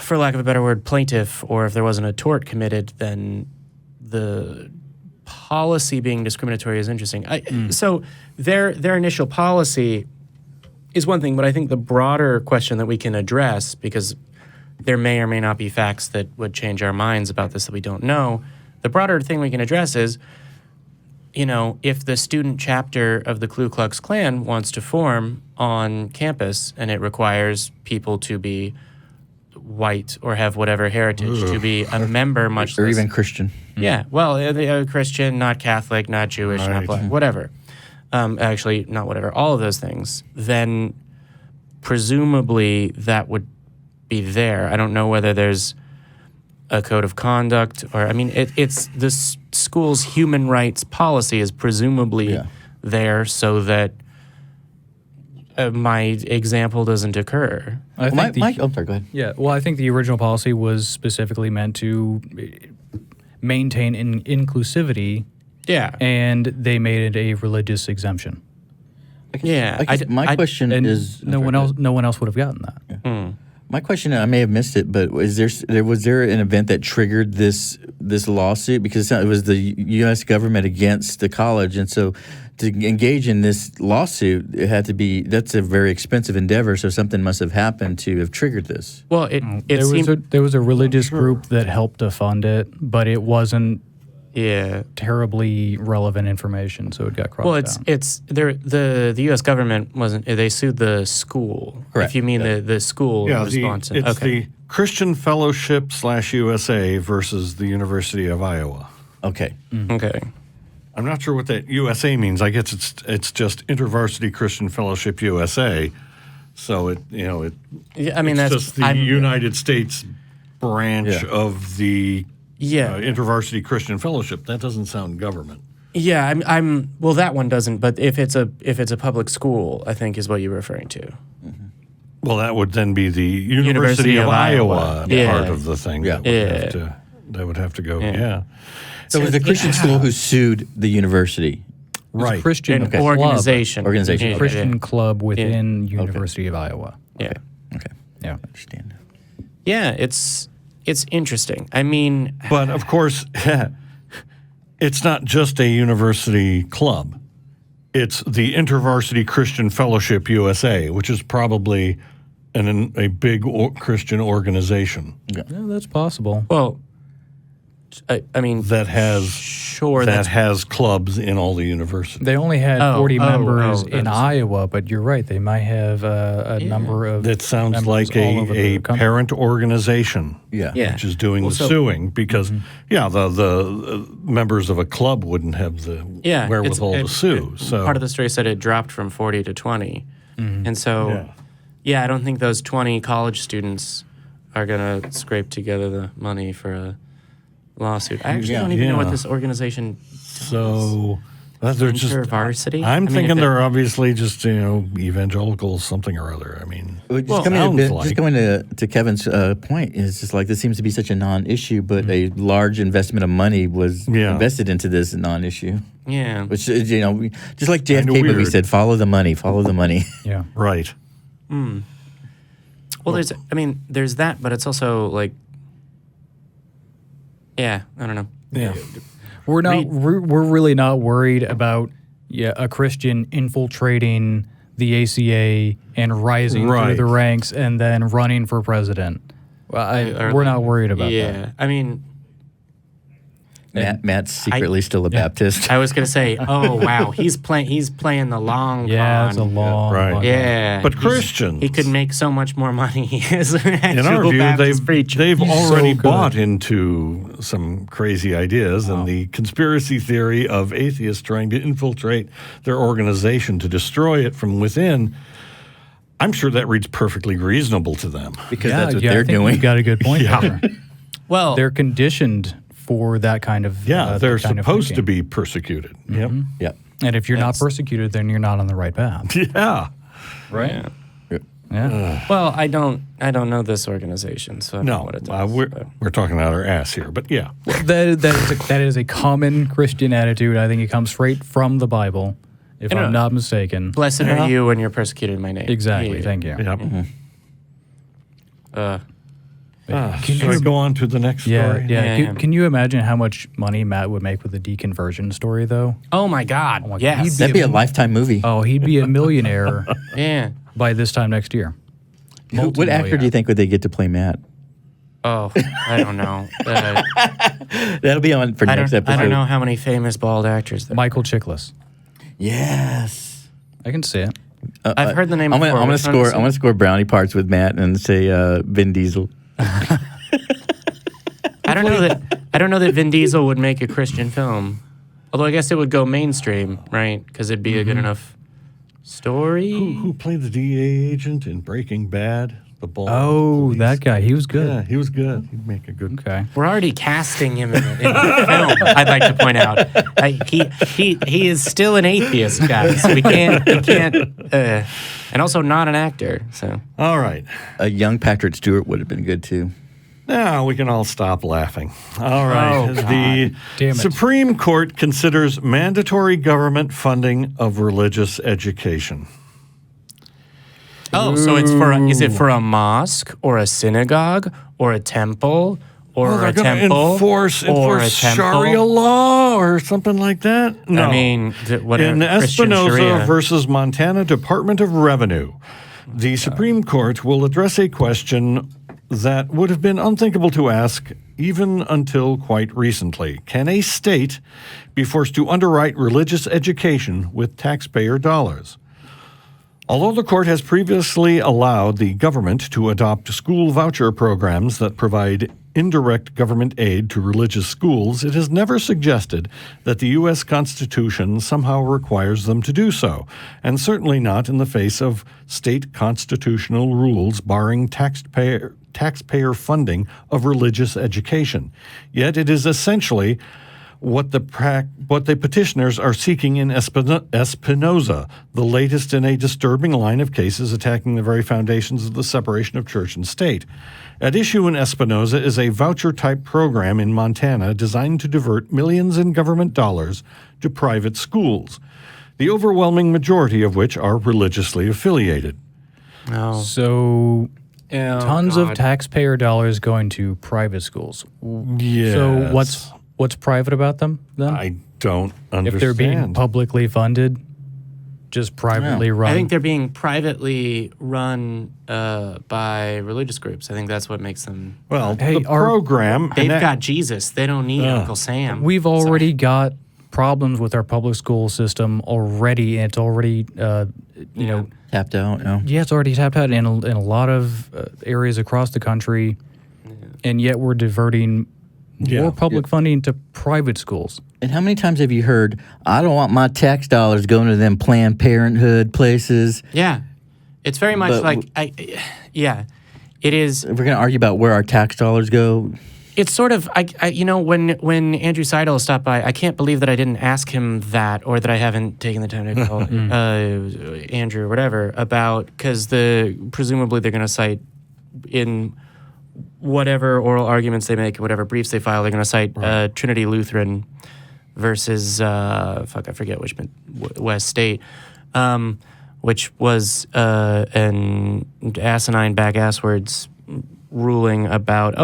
for lack of a better word, plaintiff, or if there wasn't a tort committed, then the policy being discriminatory is interesting. So their initial policy is one thing, but I think the broader question that we can address, because there may or may not be facts that would change our minds about this that we don't know, the broader thing we can address is, if the student chapter of the Ku Klux Klan wants to form on campus and it requires people to be white or have whatever heritage to be a member, much or less even Christian. Yeah, well, Christian, not Catholic, not Jewish, not black, whatever. Actually, not whatever, all of those things, then presumably that would be there. I don't know whether there's a code of conduct or, it's the school's human rights policy is presumably there so that my example doesn't occur. I think sorry, go ahead. Yeah, well, I think the original policy was specifically meant to maintain inclusivity. Yeah. And they made it a religious exemption. My question is no one else would have gotten that. Yeah. My question, I may have missed it, but was there an event that triggered this lawsuit? Because it was the U.S. government against the college, and so to engage in this lawsuit, that's a very expensive endeavor. So something must have happened to have triggered this. Well, there was a religious group that helped to fund it, but it wasn't terribly relevant information, so it got crossed out. The U.S. government wasn't. They sued the school. Correct. If you mean the school response. It's the Christian Fellowship /USA versus the University of Iowa. Okay. Okay. I'm not sure what that USA means. I guess it's just InterVarsity Christian Fellowship USA. So it's just the United States branch of the InterVarsity Christian Fellowship. That doesn't sound government. Yeah, well, that one doesn't. But if it's a public school, I think is what you're referring to. Mm-hmm. Well, that would then be the University of Iowa part of the thing. Yeah. That would have to go. Yeah. So it was the Christian school who sued the university. Right. Christian organization. A Christian club within University of Iowa. Yeah. Okay. Yeah. I understand. Yeah, it's interesting. But of course, it's not just a university club. It's the InterVarsity Christian Fellowship USA, which is probably a big Christian organization. Yeah, that's possible. Well, that has clubs in all the universities. They only had 40 members in Iowa, but you're right. They might have a number of. That sounds like a parent organization. Which is doing the suing because the members of a club wouldn't have the wherewithal to sue. So part of the story said it dropped from 40 to 20, and so I don't think those 20 college students are gonna scrape together the money for a lawsuit. I actually don't even know what this organization does. So they're just InterVarsity? I'm thinking they're obviously just evangelicals something or other. Just going to Kevin's point is just like this seems to be such a non-issue, but a large investment of money was invested into this non-issue. Yeah, which just like JFK movie said, follow the money, follow the money. Yeah, right. Well, there's that, but it's also like. Yeah, I don't know. Yeah, we're really not worried about a Christian infiltrating the ACA and rising through the ranks and then running for president. Well, we're not worried about that. Yeah, Matt's secretly still a Baptist. I was gonna say, oh wow, he's playing the long con. Yeah, it's a long right. Yeah, but Christians, he could make so much more money as an actual in our view, Baptist preacher. They've already bought into some crazy ideas and the conspiracy theory of atheists trying to infiltrate their organization to destroy it from within. I'm sure that reads perfectly reasonable to them because that's what they're doing. You've got a good point there. Well, they're conditioned for that kind of they're supposed to be persecuted. Mm-hmm. Yep. And if you're not persecuted, then you're not on the right path. Yeah. Right? Yeah. Yeah. Well, I don't know this organization, so I don't know what it does. We're talking out our ass here, but yeah. That is a common Christian attitude. I think it comes straight from the Bible, if I'm not mistaken. Blessed are you when you're persecuted in my name. Exactly. Thank you. Yep. Can Should you I go on to the next story? Yeah. Can you imagine how much money Matt would make with the deconversion story, though? Oh my God! my God. Yes. That'd be a Lifetime movie. Oh, he'd be a millionaire Yeah. by this time next year. What actor do you think would they get to play Matt? Oh, I don't know. That'll be on for next episode. I don't know how many famous bald actors there. Michael Chiklis. Yes. I can see it. I've heard the name. I'm before. gonna Which one is score. it? I'm gonna score brownie parts with Matt and say Vin Diesel. I don't know that Vin Diesel would make a Christian film. Although I guess it would go mainstream, right? Because it'd be a good enough story. Who played the DEA agent in Breaking Bad? The bald Oh, police. that guy. He was good. Yeah, he was good. He'd make a good. Okay. We're already casting him in the film. I'd like to point out he is still an atheist, guys. We can't, and also not an actor. So All right. A young Patrick Stewart would have been good too. Now we can all stop laughing. All right. Oh, The Damn it. Supreme Court considers mandatory government funding of religious education. so is it for a mosque or a synagogue or a temple or They're a going to temple enforce or a temple? Sharia law or something like that? No. I mean, whatever. In Christian Espinoza Sharia. versus Montana Department of Revenue, the Supreme Court will address a question that would have been unthinkable to ask even until quite recently. Can a state be forced to underwrite religious education with taxpayer dollars? Although the court has previously allowed the government to adopt school voucher programs that provide indirect government aid to religious schools, it has never suggested that the U.S. Constitution somehow requires them to do so, and certainly not in the face of state constitutional rules barring taxpayer funding of religious education. Yet it is essentially what the petitioners are seeking in Espinoza, the latest in a disturbing line of cases attacking the very foundations of the separation of church and state. At issue in Espinoza is a voucher-type program in Montana designed to divert millions in government dollars to private schools, the overwhelming majority of which are religiously affiliated. Oh. So tons of God. taxpayer dollars going to private schools. Yes. So what's private about them then? I don't understand. if they're being publicly funded, just privately run. I think they're being privately run by religious groups. I think that's what makes them. Well, Hey, the program... They've and that- got Jesus. They don't need Uncle Sam. We've already got problems with our public school system already, and it's already, Tapped out. it's already tapped out in a lot of areas across the country, and yet we're diverting more public funding to private schools. And how many times have you heard, I don't want my tax dollars going to them Planned Parenthood places? Yeah, it's very much But like it is. We're going to argue about where our tax dollars go. It's sort of when Andrew Seidel stopped by, I can't believe that I didn't ask him that, or that I haven't taken the time to call Andrew or whatever about, because presumably they're going to cite in whatever oral arguments they make, whatever briefs they file, they're going to cite Trinity Lutheran versus I forget which West State, which was an asinine back-asswards ruling about,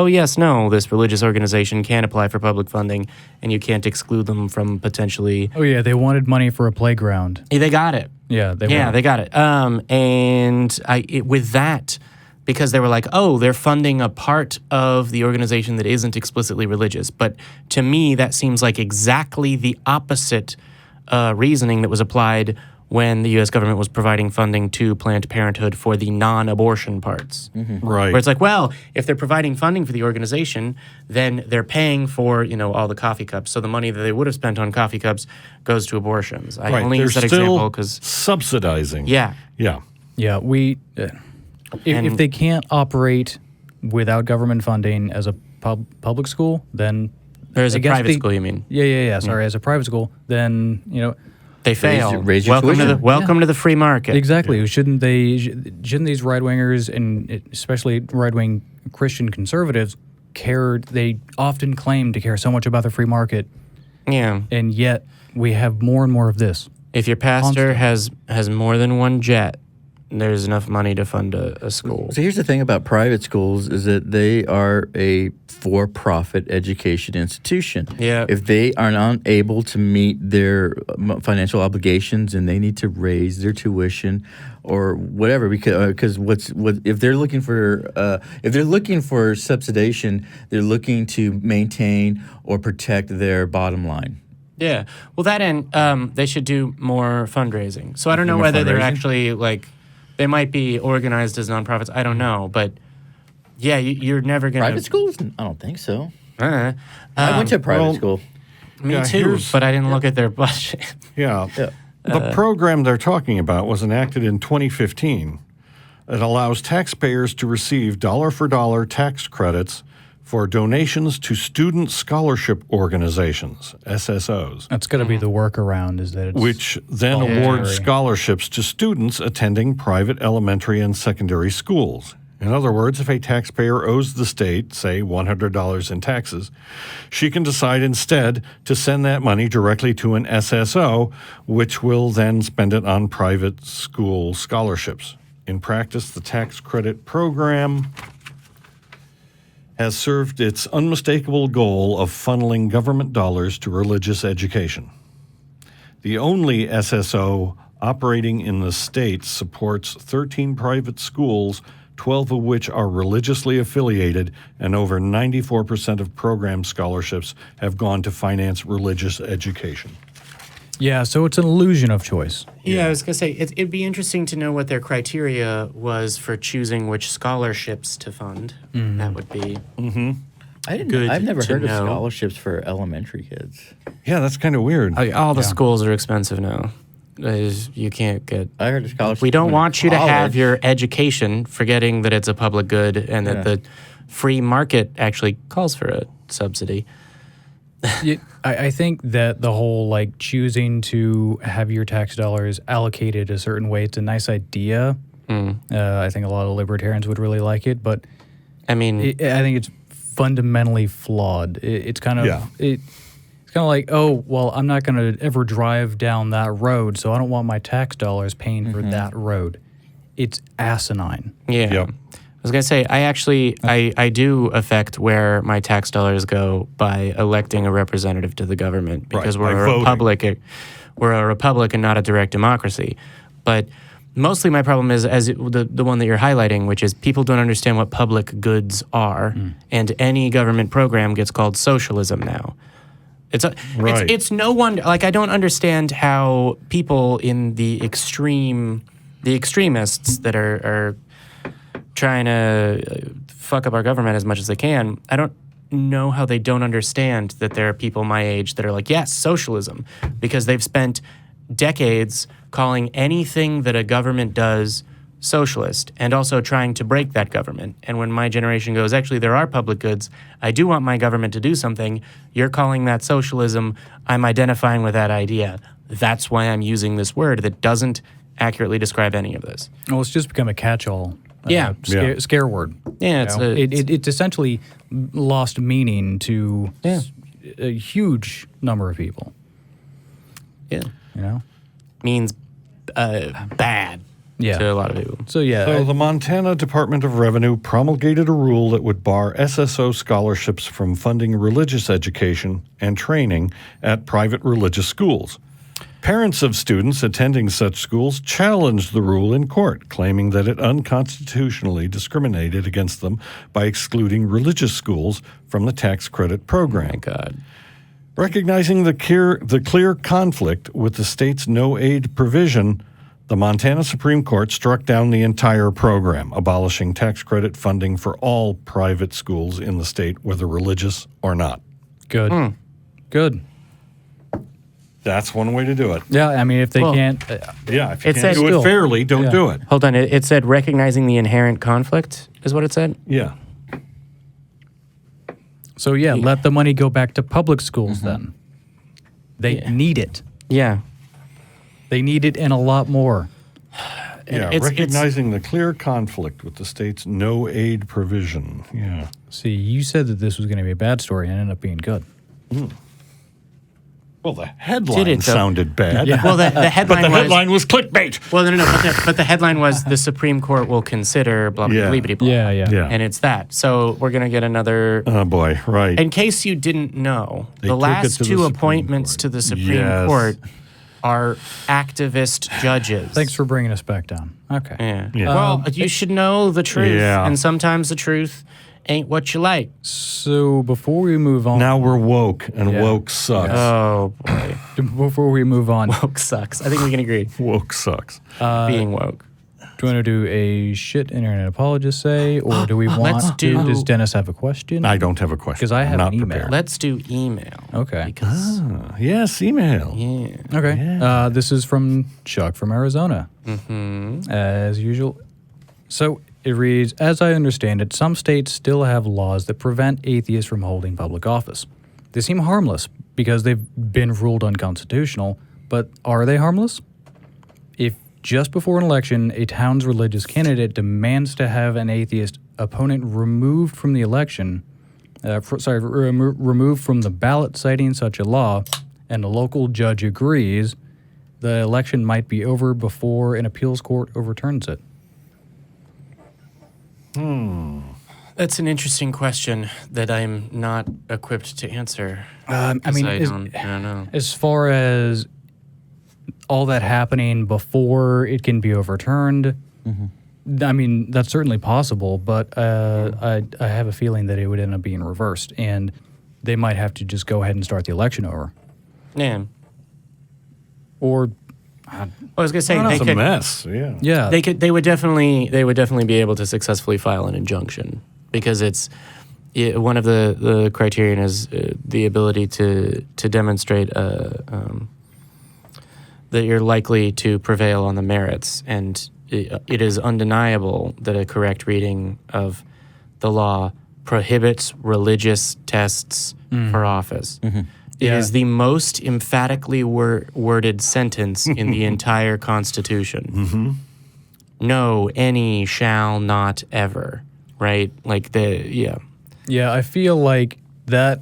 this religious organization can apply for public funding, and you can't exclude them from potentially. Oh yeah, they wanted money for a playground. They got it. Yeah, they got it. And with that, because they were like, they're funding a part of the organization that isn't explicitly religious. But to me, that seems like exactly the opposite reasoning that was applied when the U.S. government was providing funding to Planned Parenthood for the non-abortion parts. Right. Where it's like, well, if they're providing funding for the organization, then they're paying for, all the coffee cups. So the money that they would have spent on coffee cups goes to abortions. I only They're use that still example because... subsidizing. Yeah. Yeah. Yeah, if they can't operate without government funding as a public school, then Or as I a guess private school, you mean? Yeah. Sorry, as a private school, then They fail. Raise your tuition. Welcome to the free market. Exactly. Shouldn't these right wingers and especially right wing Christian conservatives care? They often claim to care so much about the free market. Yeah. And yet we have more and more of this. If your pastor has more than one jet, there's enough money to fund a school. So here's the thing about private schools is that they are a for-profit education institution. Yeah. If they are unable to meet their financial obligations and they need to raise their tuition or whatever, because if they're looking for subsidization, they're looking to maintain or protect their bottom line. Yeah. Well, that end, they should do more fundraising. So I don't know whether they're actually they might be organized as nonprofits. I don't know, but yeah, you're never gonna Private schools? I don't think so. I I went to a private school. Me too, but I didn't look at their budget. Yeah. The program they're talking about was enacted in 2015. It allows taxpayers to receive dollar-for-dollar tax credits for donations to student scholarship organizations, SSOs. That's going to be the workaround, is that it's Which then awards scholarships to students attending private elementary and secondary schools. In other words, if a taxpayer owes the state, say, $100 in taxes, she can decide instead to send that money directly to an SSO, which will then spend it on private school scholarships. In practice, the tax credit program has served its unmistakable goal of funneling government dollars to religious education. The only SSO operating in the state supports 13 private schools, 12 of which are religiously affiliated, and over 94% of program scholarships have gone to finance religious education. Yeah, so it's an illusion of choice. Yeah, I was going to say, it'd be interesting to know what their criteria was for choosing which scholarships to fund. That would be I've never to heard of know. scholarships for elementary kids. Yeah, that's kind of weird. All the schools are expensive now. You can't get... I heard of scholarships. We don't want you to have college. your education, forgetting that it's a public good and that the free market actually calls for a subsidy. I think that the whole choosing to have your tax dollars allocated a certain way, it's a nice idea. I think a lot of libertarians would really like it, but I mean, I think it's fundamentally flawed. It's kind of it's kind of like, oh, well, I'm not going to ever drive down that road, so I don't want my tax dollars paying for that road. It's asinine. Yeah. Yep. I was going to say, I do affect where my tax dollars go by electing a representative to the government because Right, we're by a republic. We're a republic and not a direct democracy. But mostly my problem is the one that you're highlighting, which is people don't understand what public goods are, and any government program gets called socialism now. It's no wonder. I don't understand how people in the extremists that are trying to fuck up our government as much as they can. I don't know how they don't understand that there are people my age that are like, yes, socialism, because they've spent decades calling anything that a government does socialist and also trying to break that government. And when my generation goes, actually, there are public goods. I do want my government to do something. You're calling that socialism. I'm identifying with that idea. That's why I'm using this word that doesn't accurately describe any of this. Well, it's just become a catch-all. Scare word. Yeah, it's essentially lost meaning to a huge number of people. Yeah. Means bad to a lot of people. So the Montana Department of Revenue promulgated a rule that would bar SSO scholarships from funding religious education and training at private religious schools. Parents of students attending such schools challenged the rule in court, claiming that it unconstitutionally discriminated against them by excluding religious schools from the tax credit program. Oh my God. Recognizing the clear conflict with the state's no-aid provision, the Montana Supreme Court struck down the entire program, abolishing tax credit funding for all private schools in the state, whether religious or not. Good. Good. That's one way to do it. Yeah, I mean, if they can't... if you It can't says do it still- fairly, don't do it. Hold on. It said recognizing the inherent conflict is what it said? Yeah. So, let the money go back to public schools then. They need it. Yeah. They need it and a lot more. Yeah, recognizing the clear conflict with the state's no aid provision. Yeah. See, you said that this was going to be a bad story and it ended up being good. Well, the headline sounded bad. Yeah. Well, the headline But the headline was clickbait. Well, no. But the headline was the Supreme Court will consider blah, blah, Yeah. blah, blah, blah. Yeah. And it's that. So we're going to get another... Oh, boy, right. In case you didn't know, They the took it last to the two Supreme appointments Court. to the Supreme Yes. Court are activist judges. Thanks for bringing us back down. Okay. Yeah. Yeah. Well, you should know the truth. Yeah. And sometimes the truth ain't what you like. So before we move on, Now we're woke, and Yeah. woke sucks. Oh, boy. before we move on, Woke sucks. I think we can agree. Woke sucks. Being woke. do you want to do a shit internet apologist say, or do we want Let's do- Does Dennis have a question? I don't have a question. 'Cause I have Not an email. prepared. Let's do email. Okay. Because, Yes, email. yeah. Okay. This is from Chuck from Arizona, as usual. So it reads, as I understand it, some states still have laws that prevent atheists from holding public office. They seem harmless because they've been ruled unconstitutional, but are they harmless? If just before an election, a town's religious candidate demands to have an atheist opponent removed from the election, removed from the ballot citing such a law, and the local judge agrees, the election might be over before an appeals court overturns it. That's an interesting question that I'm not equipped to answer. I 'Cause mean, I is- don't know. As far as all that happening before it can be overturned, I mean, that's certainly possible, but I have a feeling that it would end up being reversed, and they might have to just go ahead and start the election over. Yeah. Or, I was gonna say It's they a could. mess. Yeah. yeah. They would definitely be able to successfully file an injunction because one of the criterion is the ability to demonstrate that you're likely to prevail on the merits, and it is undeniable that a correct reading of the law prohibits religious tests for office. It is the most emphatically worded sentence in the entire Constitution. No, any, shall not, ever. Right? Like Yeah, I feel like that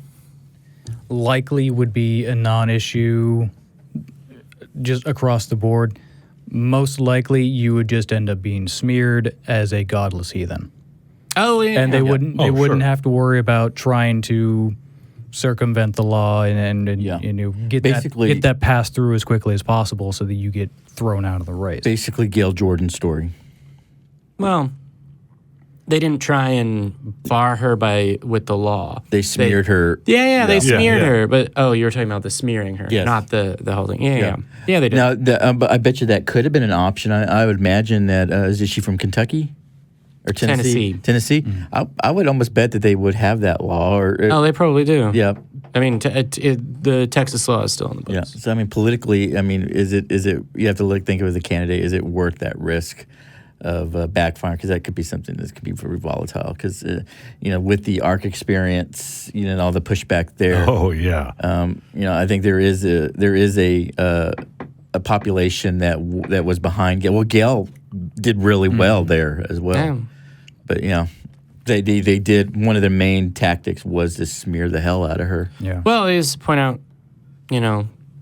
likely would be a non-issue just across the board. Most likely, you would just end up being smeared as a godless heathen. Oh, yeah. And they wouldn't sure. have to worry about trying to circumvent the law and Yeah. you know, get Basically- that passed through as quickly as possible so that you get thrown out of the race. Basically, Gail Jordan's story. Well, they didn't try and bar her with the law. They smeared her. Yeah, they smeared yeah. her. But you were talking about the smearing her, Yes. not the holding. Yeah, they did. Now, but I bet you that could have been an option. I would imagine that is she from Kentucky or Tennessee? Tennessee. I would almost bet that they would have that law. They probably do. Yeah, I mean, the Texas law is still in the books. yeah. So I mean, politically, I mean, is it? You have to think of it as a candidate. Is it worth that risk of backfire? Because that could be something that could be very volatile. Because with the ARC experience, and all the pushback there. Oh, yeah. I think there is a population that was behind Gail. Well, Gail did really well there as well. Damn. But they did. One of their main tactics was to smear the hell out of her. Yeah. Well, they just point out,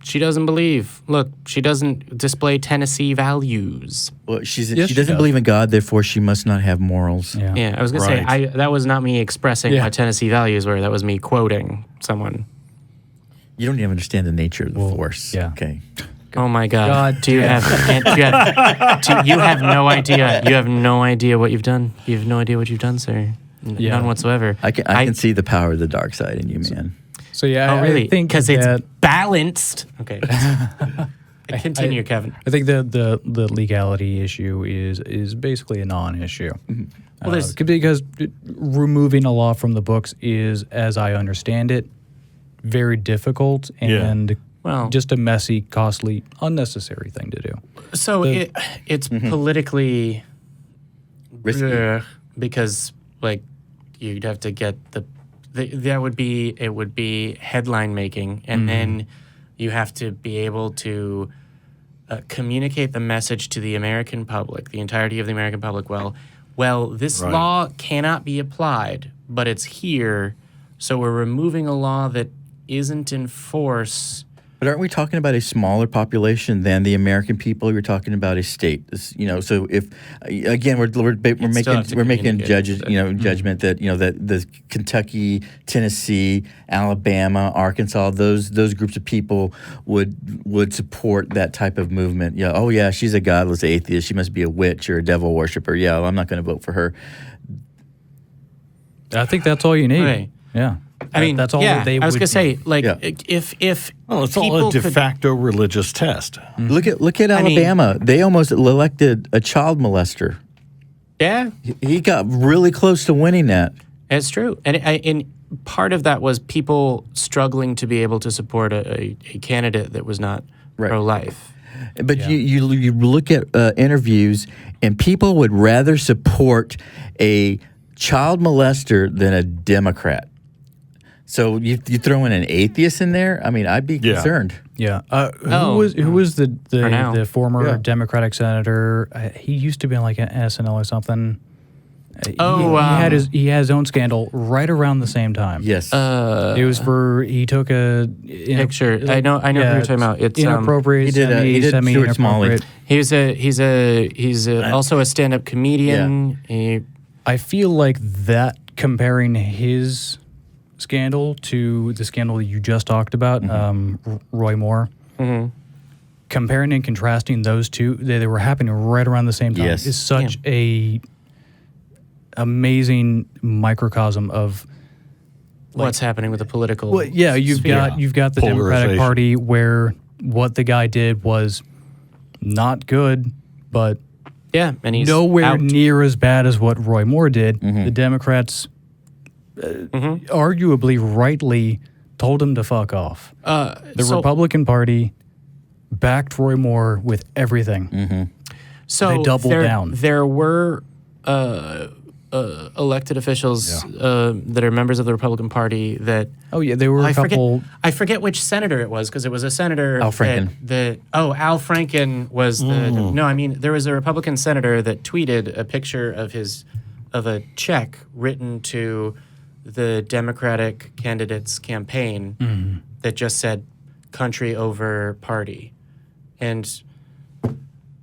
she doesn't believe. Look, she doesn't display Tennessee values. Well, she Yes, she doesn't does. believe in God, therefore she must not have morals. Yeah. Yeah, I was gonna Right. say that was not me expressing Yeah. what Tennessee values were. That was me quoting someone. You don't even understand the nature of the force. yeah. Okay. Oh my God! God Do you have no idea? You have no idea what you've done. You have no idea what you've done, sir. Yeah. None whatsoever. I can see the power of the dark side in you, man. So yeah, Oh, really? I think Because it's that balanced. Okay. Continue, Kevin. I think the legality issue is basically a non-issue. Well, there's- Because removing a law from the books is, as I understand it, very difficult and Well- just a messy, costly, unnecessary thing to do. So it's politically Risky. because you'd have to get it would be headline making, and then you have to be able to communicate the message to the American public, the entirety of the American public. Well, this Right. law cannot be applied, but it's here, so we're removing a law that isn't in force. But aren't we talking about a smaller population than the American people? You're talking about a state, So if again, we're still have to making communicate judges, it. judgment that that the Kentucky, Tennessee, Alabama, Arkansas, those groups of people would support that type of movement. Yeah. Oh yeah, she's a godless atheist. She must be a witch or a devil worshiper. Yeah, well, I'm not going to vote for her. I think that's all you need. Right. Yeah. I mean, that's all yeah, they I was would gonna say, like, Yeah. if Well, it's all people a de could- facto religious test. Look at I mean- Alabama. They almost elected a child molester. yeah, He got really close to winning that. it's true, and part of that was people struggling to be able to support a candidate that was not Right. pro-life. But you look at interviews, and people would rather support a child molester than a Democrat. So you throw in an atheist in there? I mean, I'd be Yeah. concerned. Yeah. Oh, Who was the now. the former Yeah. Democratic senator? He used to be on like an SNL or something. Oh, he had his own scandal right around the same time. Yes. It was for he took a Picture. I know who you're talking about. It's inappropriate. he did Stuart Smalley. inappropriate. he's also a stand-up comedian. I feel like that comparing his scandal to the scandal you just talked about, Roy Moore. Comparing and contrasting those two, they were happening right around the same time. Yes. Is such a amazing microcosm of What's happening with the political? well, yeah, you've got the Democratic Polarization. Party where what the guy did was not good, but yeah, and he's nowhere out. near as bad as what Roy Moore did. The Democrats arguably rightly told him to fuck off. The Republican Party backed Roy Moore with everything. So they doubled down. There were elected officials that are members of the Republican Party that. Oh yeah, there were a couple. I forget which senator it was because it was a senator. Al Franken. Al Franken was the. No, I mean there was a Republican senator that tweeted a picture of a check written to the Democratic candidate's campaign that just said "country over party," and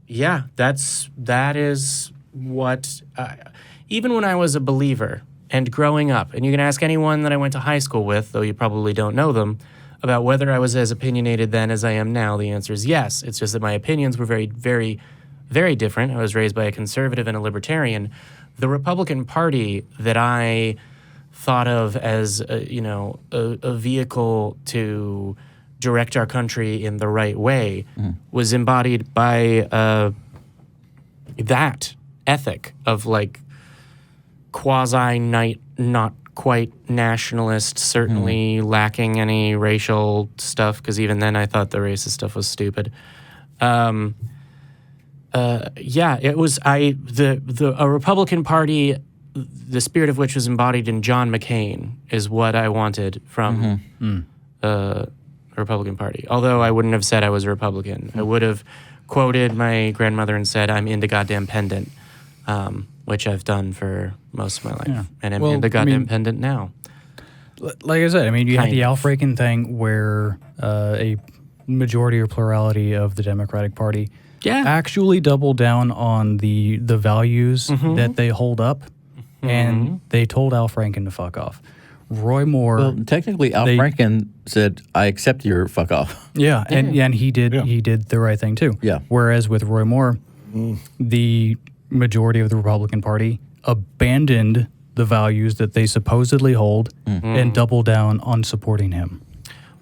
yeah, that is what. Even when I was a believer and growing up, and you can ask anyone that I went to high school with, though you probably don't know them, about whether I was as opinionated then as I am now, the answer is yes. It's just that my opinions were very, very, very different. I was raised by a conservative and a libertarian. The Republican Party that I thought of as a vehicle to direct our country in the right way was embodied by that ethic of like not quite nationalist, certainly lacking any racial stuff, because even then I thought the racist stuff was stupid. It was a Republican Party, the spirit of which was embodied in John McCain, is what I wanted from a Republican Party. Although I wouldn't have said I was a Republican. I would have quoted my grandmother and said, "I'm into goddamn pendant," which I've done for most of my life. Yeah. And I'm Well, into I goddamn mean- pendant now. Like I said, I mean, you had Kind the Al of. Franken thing where a majority or plurality of the Democratic Party Yeah. actually doubled down on the values that they hold up, and they told Al Franken to fuck off. Roy Moore, Well, technically, Al Franken said, "I accept your fuck off." yeah, and he did the right thing too. Yeah. Whereas with Roy Moore, the majority of the Republican Party abandoned the values that they supposedly hold and doubled down on supporting him.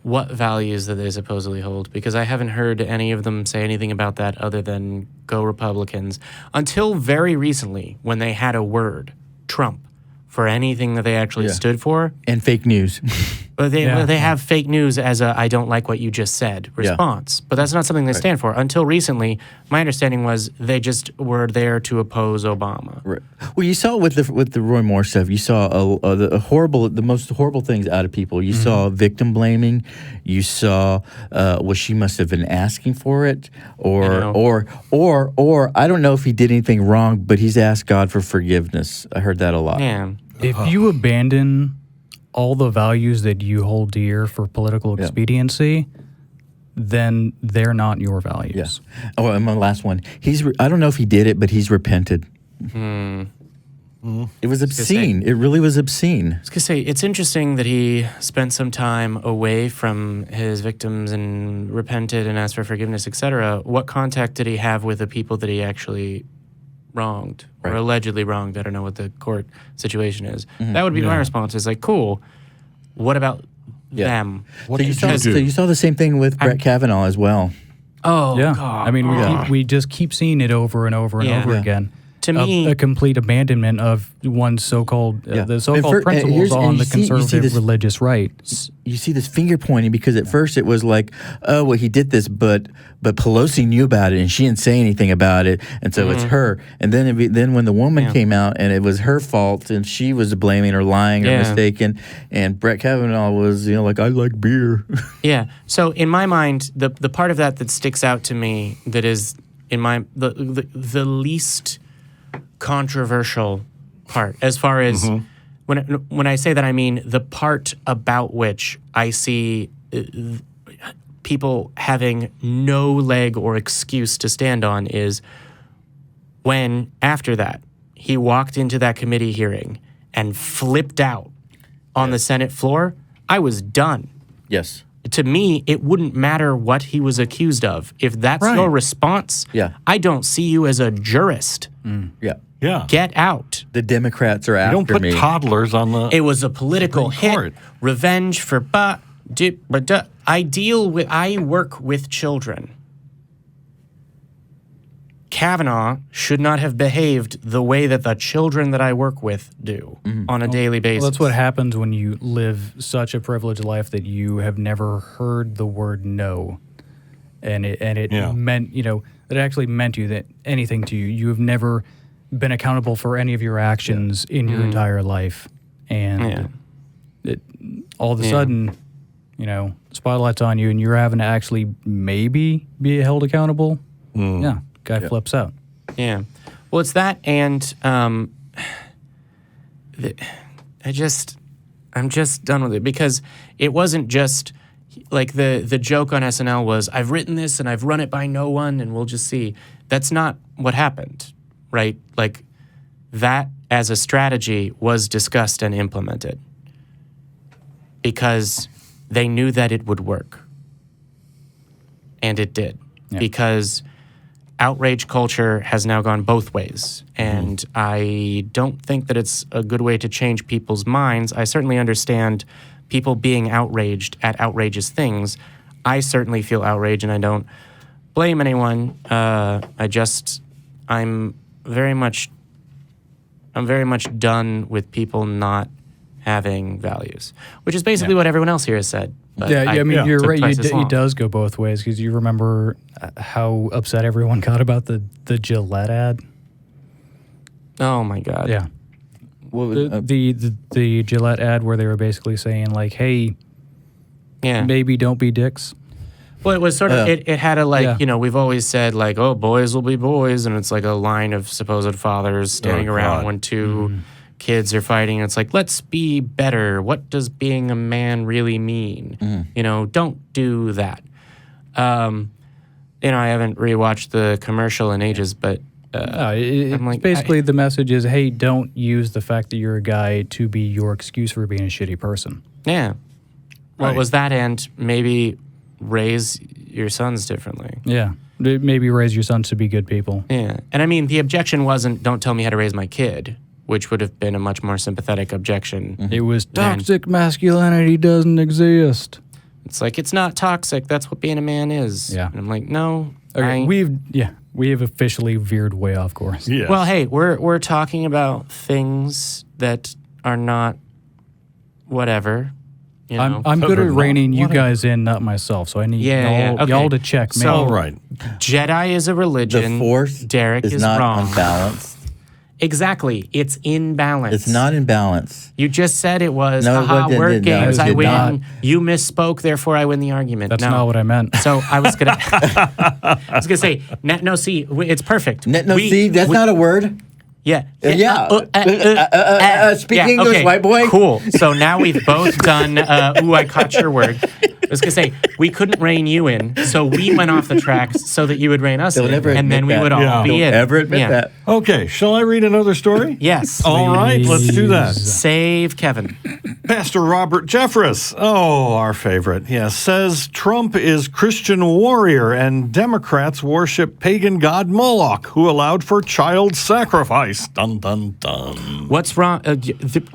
What values that they supposedly hold? Because I haven't heard any of them say anything about that other than go Republicans. Until very recently, when they had a word, Trump, for anything that they actually stood for. And fake news. They Yeah. have fake news as a "I don't like what you just said" response, but that's not something they stand for. Until recently, my understanding was they just were there to oppose Obama. Right. Well, you saw with the Roy Moore stuff. You saw the most horrible things out of people. You saw victim blaming. You saw well, she must have been asking for it, or I don't know if he did anything wrong, but he's asked God for forgiveness. I heard that a lot. Yeah. If you abandon all the values that you hold dear for political expediency, then they're not your values. Yes. Oh, and my last one. I don't know if he did it, but he's repented. It was obscene. It really was obscene. I was gonna say it's interesting that he spent some time away from his victims and repented and asked for forgiveness, etc. What contact did he have with the people that he actually wronged or allegedly wronged? I don't know what the court situation is. That would be my response. Is like, cool. What about them? What So you saw the same thing with Brett Kavanaugh as well. Oh, Yeah. God. I mean, we just keep seeing it over and over and over again. To me, a complete abandonment of one's so-called the so-called principles on the conservative religious right. You see this finger pointing because at first it was like, oh, well, he did this, but Pelosi knew about it and she didn't say anything about it, and so it's her. And then when the woman came out and it was her fault and she was blaming or lying or mistaken, and Brett Kavanaugh was like, I like beer. Yeah. So in my mind, the part of that sticks out to me that is in my the least controversial part, as far as when I say that, I mean the part about which I see people having no leg or excuse to stand on is when, after that, he walked into that committee hearing and flipped out on the Senate floor. I was done. Yes. To me, it wouldn't matter what he was accused of. If that's your response, I don't see you as a jurist. Yeah. Yeah. Get out. The Democrats are after You don't put me. toddlers on the. It was a political hit. Revenge for I work with children. Kavanaugh should not have behaved the way that the children that I work with do on a daily basis. Well, that's what happens when you live such a privileged life that you have never heard the word no, and it meant that it actually meant anything to you. You have never been accountable for any of your actions in your entire life, and all of a sudden, spotlight's on you, and you're having to actually maybe be held accountable. Yeah. Guy flips out. Yeah. Well, it's that, and I'm just done with it, because it wasn't just like the joke on SNL was, I've written this and I've run it by no one and we'll just see. That's not what happened, right? Like, that as a strategy was discussed and implemented because they knew that it would work. And it did. Yeah. Because outrage culture has now gone both ways. And I don't think that it's a good way to change people's minds. I certainly understand people being outraged at outrageous things. I certainly feel outraged, and I don't blame anyone. I'm very much done with people not having values, which is basically what everyone else here has said. But I mean, you're right. It does go both ways, because you remember how upset everyone got about the Gillette ad. Oh my God! Yeah, the Gillette ad where they were basically saying like, "Hey, maybe don't be dicks." Well, it was sort of it had a we've always said like, oh, boys will be boys, and it's like a line of supposed fathers standing around when two kids are fighting. It's like, let's be better. What does being a man really mean? Don't do that. I haven't rewatched the commercial in ages, but I'm like, basically the message is, hey, don't use the fact that you're a guy to be your excuse for being a shitty person. Yeah. Well, it was that, and maybe raise your sons differently. Yeah. Maybe raise your sons to be good people. Yeah. And I mean, the objection wasn't, don't tell me how to raise my kid, which would have been a much more sympathetic objection. It was toxic masculinity doesn't exist. It's like, it's not toxic. That's what being a man is. Yeah. And I'm like, no. Okay, we have officially veered way off course. Yes. Well, hey, we're talking about things that are not whatever. You know? I'm good at Not reining you whatever. guys in, not myself. So I need Okay. y'all to check me. So- All right. Jedi is a religion. The Force Derek is is not wrong. unbalanced. Exactly. It's in balance. It's not in balance. You just said it was. No, Haha, it word didn't. No, games. it I did win. not. You misspoke. Therefore, I win the argument. That's no. not what I meant. So I was gonna. I was gonna say. No, see, it's perfect. That's not a word. Yeah. Speak English, white boy. Cool. So now we've both done. Ooh, I caught your word. I was gonna say we couldn't rein you in, so we went off the tracks so that you would rein us Don't in, ever and then we admit would that. all be Don't in. ever admit Yeah. that. Okay, shall I read another story? Yes. All right, let's do that. Save Kevin. Pastor Robert Jeffress, our favorite, says Trump is Christian warrior and Democrats worship pagan god Moloch, who allowed for child sacrifice. Dun, dun, dun. What's wrong?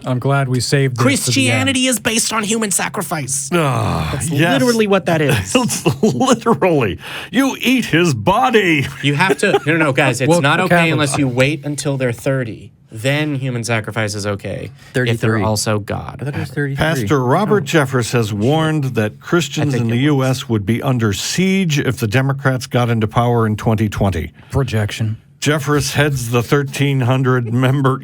I'm glad we saved this to the end. Christianity is based on human sacrifice. That's yes. literally what that is. It's literally. You eat his body. You have to. No, guys. It's Well, not okay Catholics- unless you wait until they're 30. Then human sacrifice is okay. If 33. they're also I God. thought it was 33. Pastor Robert Jeffress has warned that Christians I think in the it U.S. would be under siege if the Democrats got into power in 2020. Projection. Jeffress heads the 1,300-member,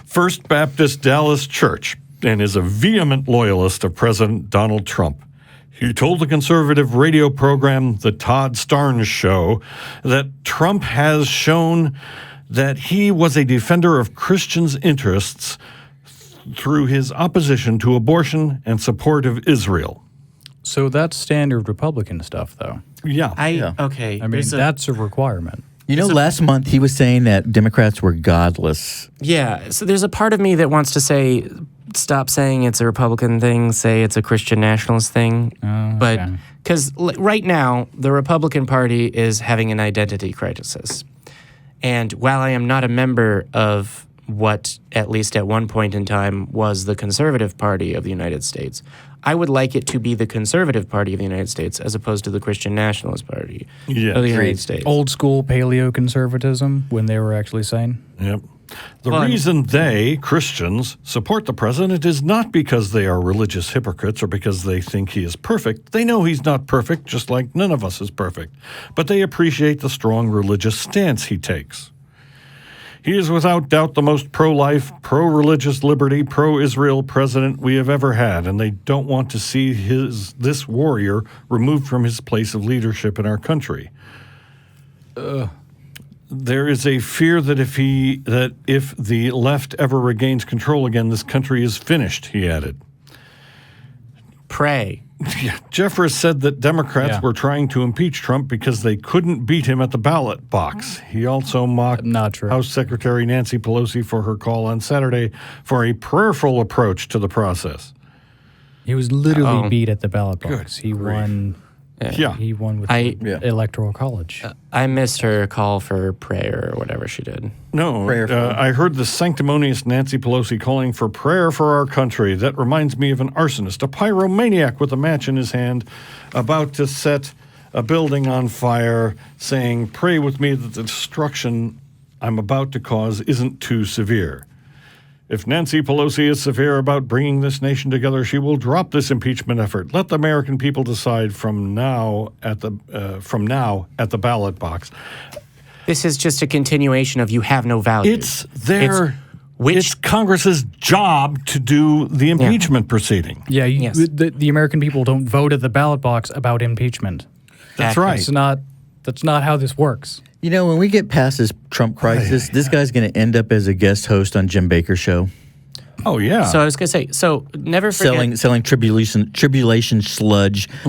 First Baptist Dallas Church and is a vehement loyalist of President Donald Trump. He told the conservative radio program The Todd Starnes Show that Trump has shown that he was a defender of Christians' interests through his opposition to abortion and support of Israel. So that's standard Republican stuff, though. Yeah. Okay. I mean, there's a- that's a requirement. You know, last month he was saying that Democrats were godless. Yeah. So there's a part of me that wants to say, stop saying it's a Republican thing, say it's a Christian nationalist thing. But okay. because right now, the Republican Party is having an identity crisis. And while I am not a member of what, at least at one point in time, was the Conservative Party of the United States, I would like it to be the Conservative Party of the United States as opposed to the Christian Nationalist Party of the United agreed. States. Old school paleoconservatism, when they were actually sane. Yep. The Well, reason they, Christians, support the president is not because they are religious hypocrites or because they think he is perfect. They know he's not perfect, just like none of us is perfect. But they appreciate the strong religious stance he takes. He is without doubt the most pro-life, pro-religious liberty, pro-Israel president we have ever had, and they don't want to see this warrior removed from his place of leadership in our country. There is a fear that if the left ever regains control again, this country is finished, he added. Pray. Jeffress said that Democrats Yeah. were trying to impeach Trump because they couldn't beat him at the ballot box. He also mocked Not true. House Secretary Nancy Pelosi for her call on Saturday for a prayerful approach to the process. He was literally beat at the ballot box. He grief. won. Yeah. He won with I- the Electoral College. I missed her call for prayer or whatever she did. No, Prayerful. I heard the sanctimonious Nancy Pelosi calling for prayer for our country. That reminds me of an arsonist, a pyromaniac with a match in his hand, about to set a building on fire, saying, "Pray with me that the destruction I'm about to cause isn't too severe." If Nancy Pelosi is severe about bringing this nation together, she will drop this impeachment effort. Let the American people decide from now at the ballot box. This is just a continuation of you have no value. It's their. which- It's Congress's job to do the impeachment proceeding. Yeah, Yes. the American people don't vote at the ballot box about impeachment. That's Accurate. right. That's not how this works. You know, when we get past this Trump crisis, this guy's going to end up as a guest host on Jim Baker's show, Oh yeah. So I was gonna say. So never forget. selling tribulation sludge. I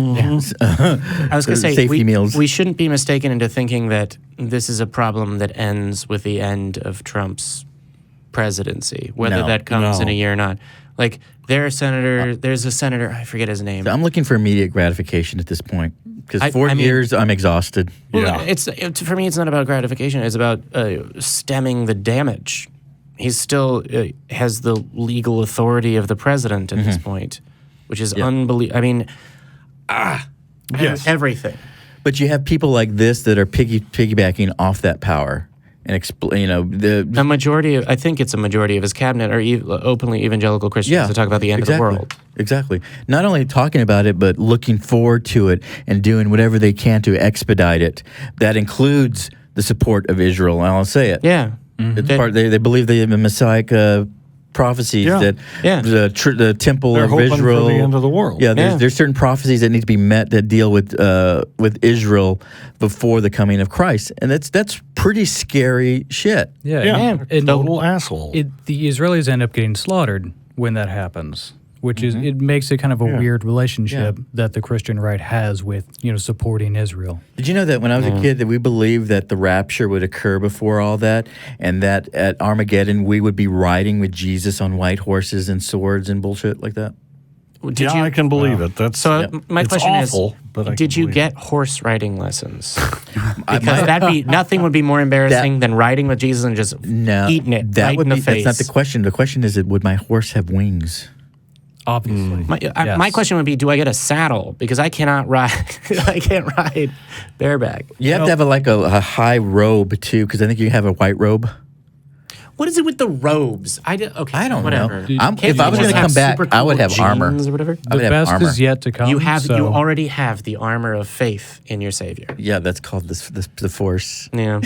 was gonna say safety meals. we shouldn't be mistaken into thinking that this is a problem that ends with the end of Trump's presidency, whether No. that comes in No. a year or not. Like there's a senator, I forget his name. I'm looking for immediate gratification at this point because I 4 mean- years I'm exhausted. Well, Yeah. for me, it's not about gratification. It's about stemming the damage. He still has the legal authority of the president at this point, which is unbelievable. I mean, Yes. everything. But you have people like this that are piggybacking off that power and explain. A majority, I think it's a majority of his cabinet are openly evangelical Christians Yeah, to talk about the end exactly. of the world. Exactly. Not only talking about it, but looking forward to it and doing whatever they can to expedite it. That includes the support of Israel. And I'll say it. Yeah. It's part. They believe the Messiah prophecies that the temple They're of hoping Israel for the end of the world. Yeah, there's certain prophecies that need to be met that deal with Israel before the coming of Christ, and that's pretty scary shit. Yeah. And total asshole. the Israelis end up getting slaughtered when that happens, which is it makes it kind of a weird relationship that the Christian right has with supporting Israel. Did you know that when I was a kid that we believed that the rapture would occur before all that, and that at Armageddon we would be riding with Jesus on white horses and swords and bullshit like that? I can believe it. That's So my it's question awful, is, but I did can you believe get horse riding lessons? Because nothing would be more embarrassing than riding with Jesus and just eating it right in the face. That's not the question. The question is, would my horse have wings? Obviously. My question would be, do I get a saddle? Because I cannot ride. I can't ride bareback. You have to have a high robe too, because I think you have a white robe. What is it with the robes? I don't know. Can't if you I was just going to come have back, super I would cool have armor. jeans or whatever. I would The have best armor. is yet to come. You so- already have the armor of faith in your Savior. Yeah, that's called the Force. Yeah. All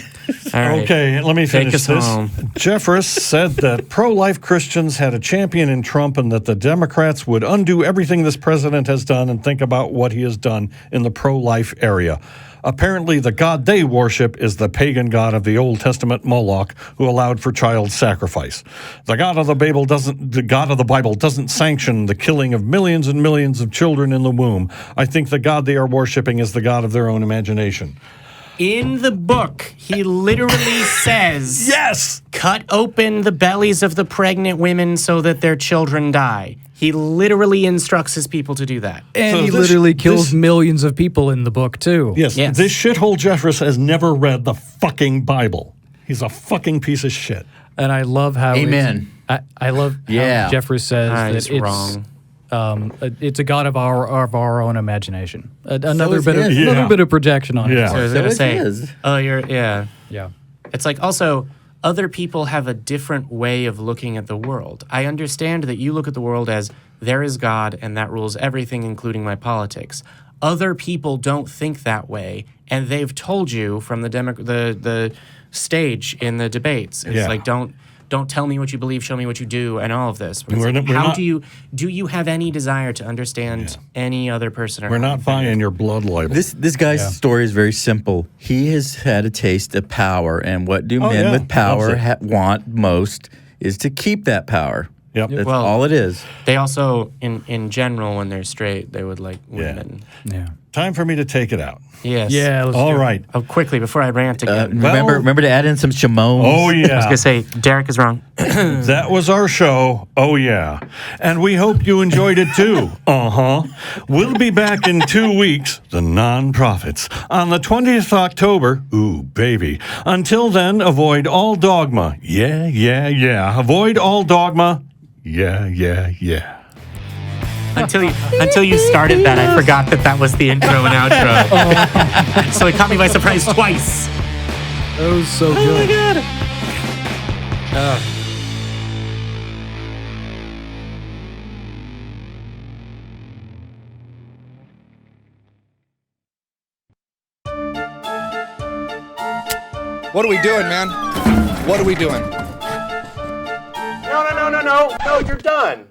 right. Okay, let me Take finish us this. home. Jeffress said that pro-life Christians had a champion in Trump and that the Democrats would undo everything this president has done and think about what he has done in the pro-life area. Apparently, the god they worship is the pagan god of the Old Testament, Moloch, who allowed for child sacrifice. The god of the Bible doesn't sanction the killing of millions and millions of children in the womb. I think the god they are worshiping is the god of their own imagination. In the book, he literally says, Yes! cut open the bellies of the pregnant women so that their children die. He literally instructs his people to do that. And So he this- literally kills this- millions of people in the book, too. Yes, Yes. this shithole Jeffress has never read the fucking Bible. He's a fucking piece of shit. And I love how Amen. I love how Jeffress says that He's it's wrong. It's a god of our own imagination. Another is bit of his. Yeah. another bit of projection on Yeah. it. So I was So going to it say, is. Yeah. It's like also other people have a different way of looking at the world. I understand that you look at the world as there is God and that rules everything, including my politics. Other people don't think that way, and they've told you from the stage in the debates. It's like don't tell me what you believe, show me what you do, and all of this. But it's We're like, not- do you have any desire to understand any other person? Or We're not buying your blood libel. This guy's story is very simple. He has had a taste of power, and what do men with power Loves it. want most is to keep that power. Yep. That's Well, all it is. They also, in general, when they're straight, they would like women. Yeah. Time for me to take it out. Yes. Yeah. Let's All do it. right. Oh, quickly before I rant again. Remember to add in some Shimon. Oh, I was yeah. gonna say Derek is wrong. That was our show. Oh, yeah. And we hope you enjoyed it too. We'll be back in 2 weeks, the non-profits, on the 20th of October. Ooh, baby. Until then, avoid all dogma. Yeah, yeah, yeah. Avoid all dogma. Yeah, yeah, yeah. Until you started that, I forgot that was the intro and outro. So it caught me by surprise twice. That was so good. What are we doing, man? What are we doing? No, you're done.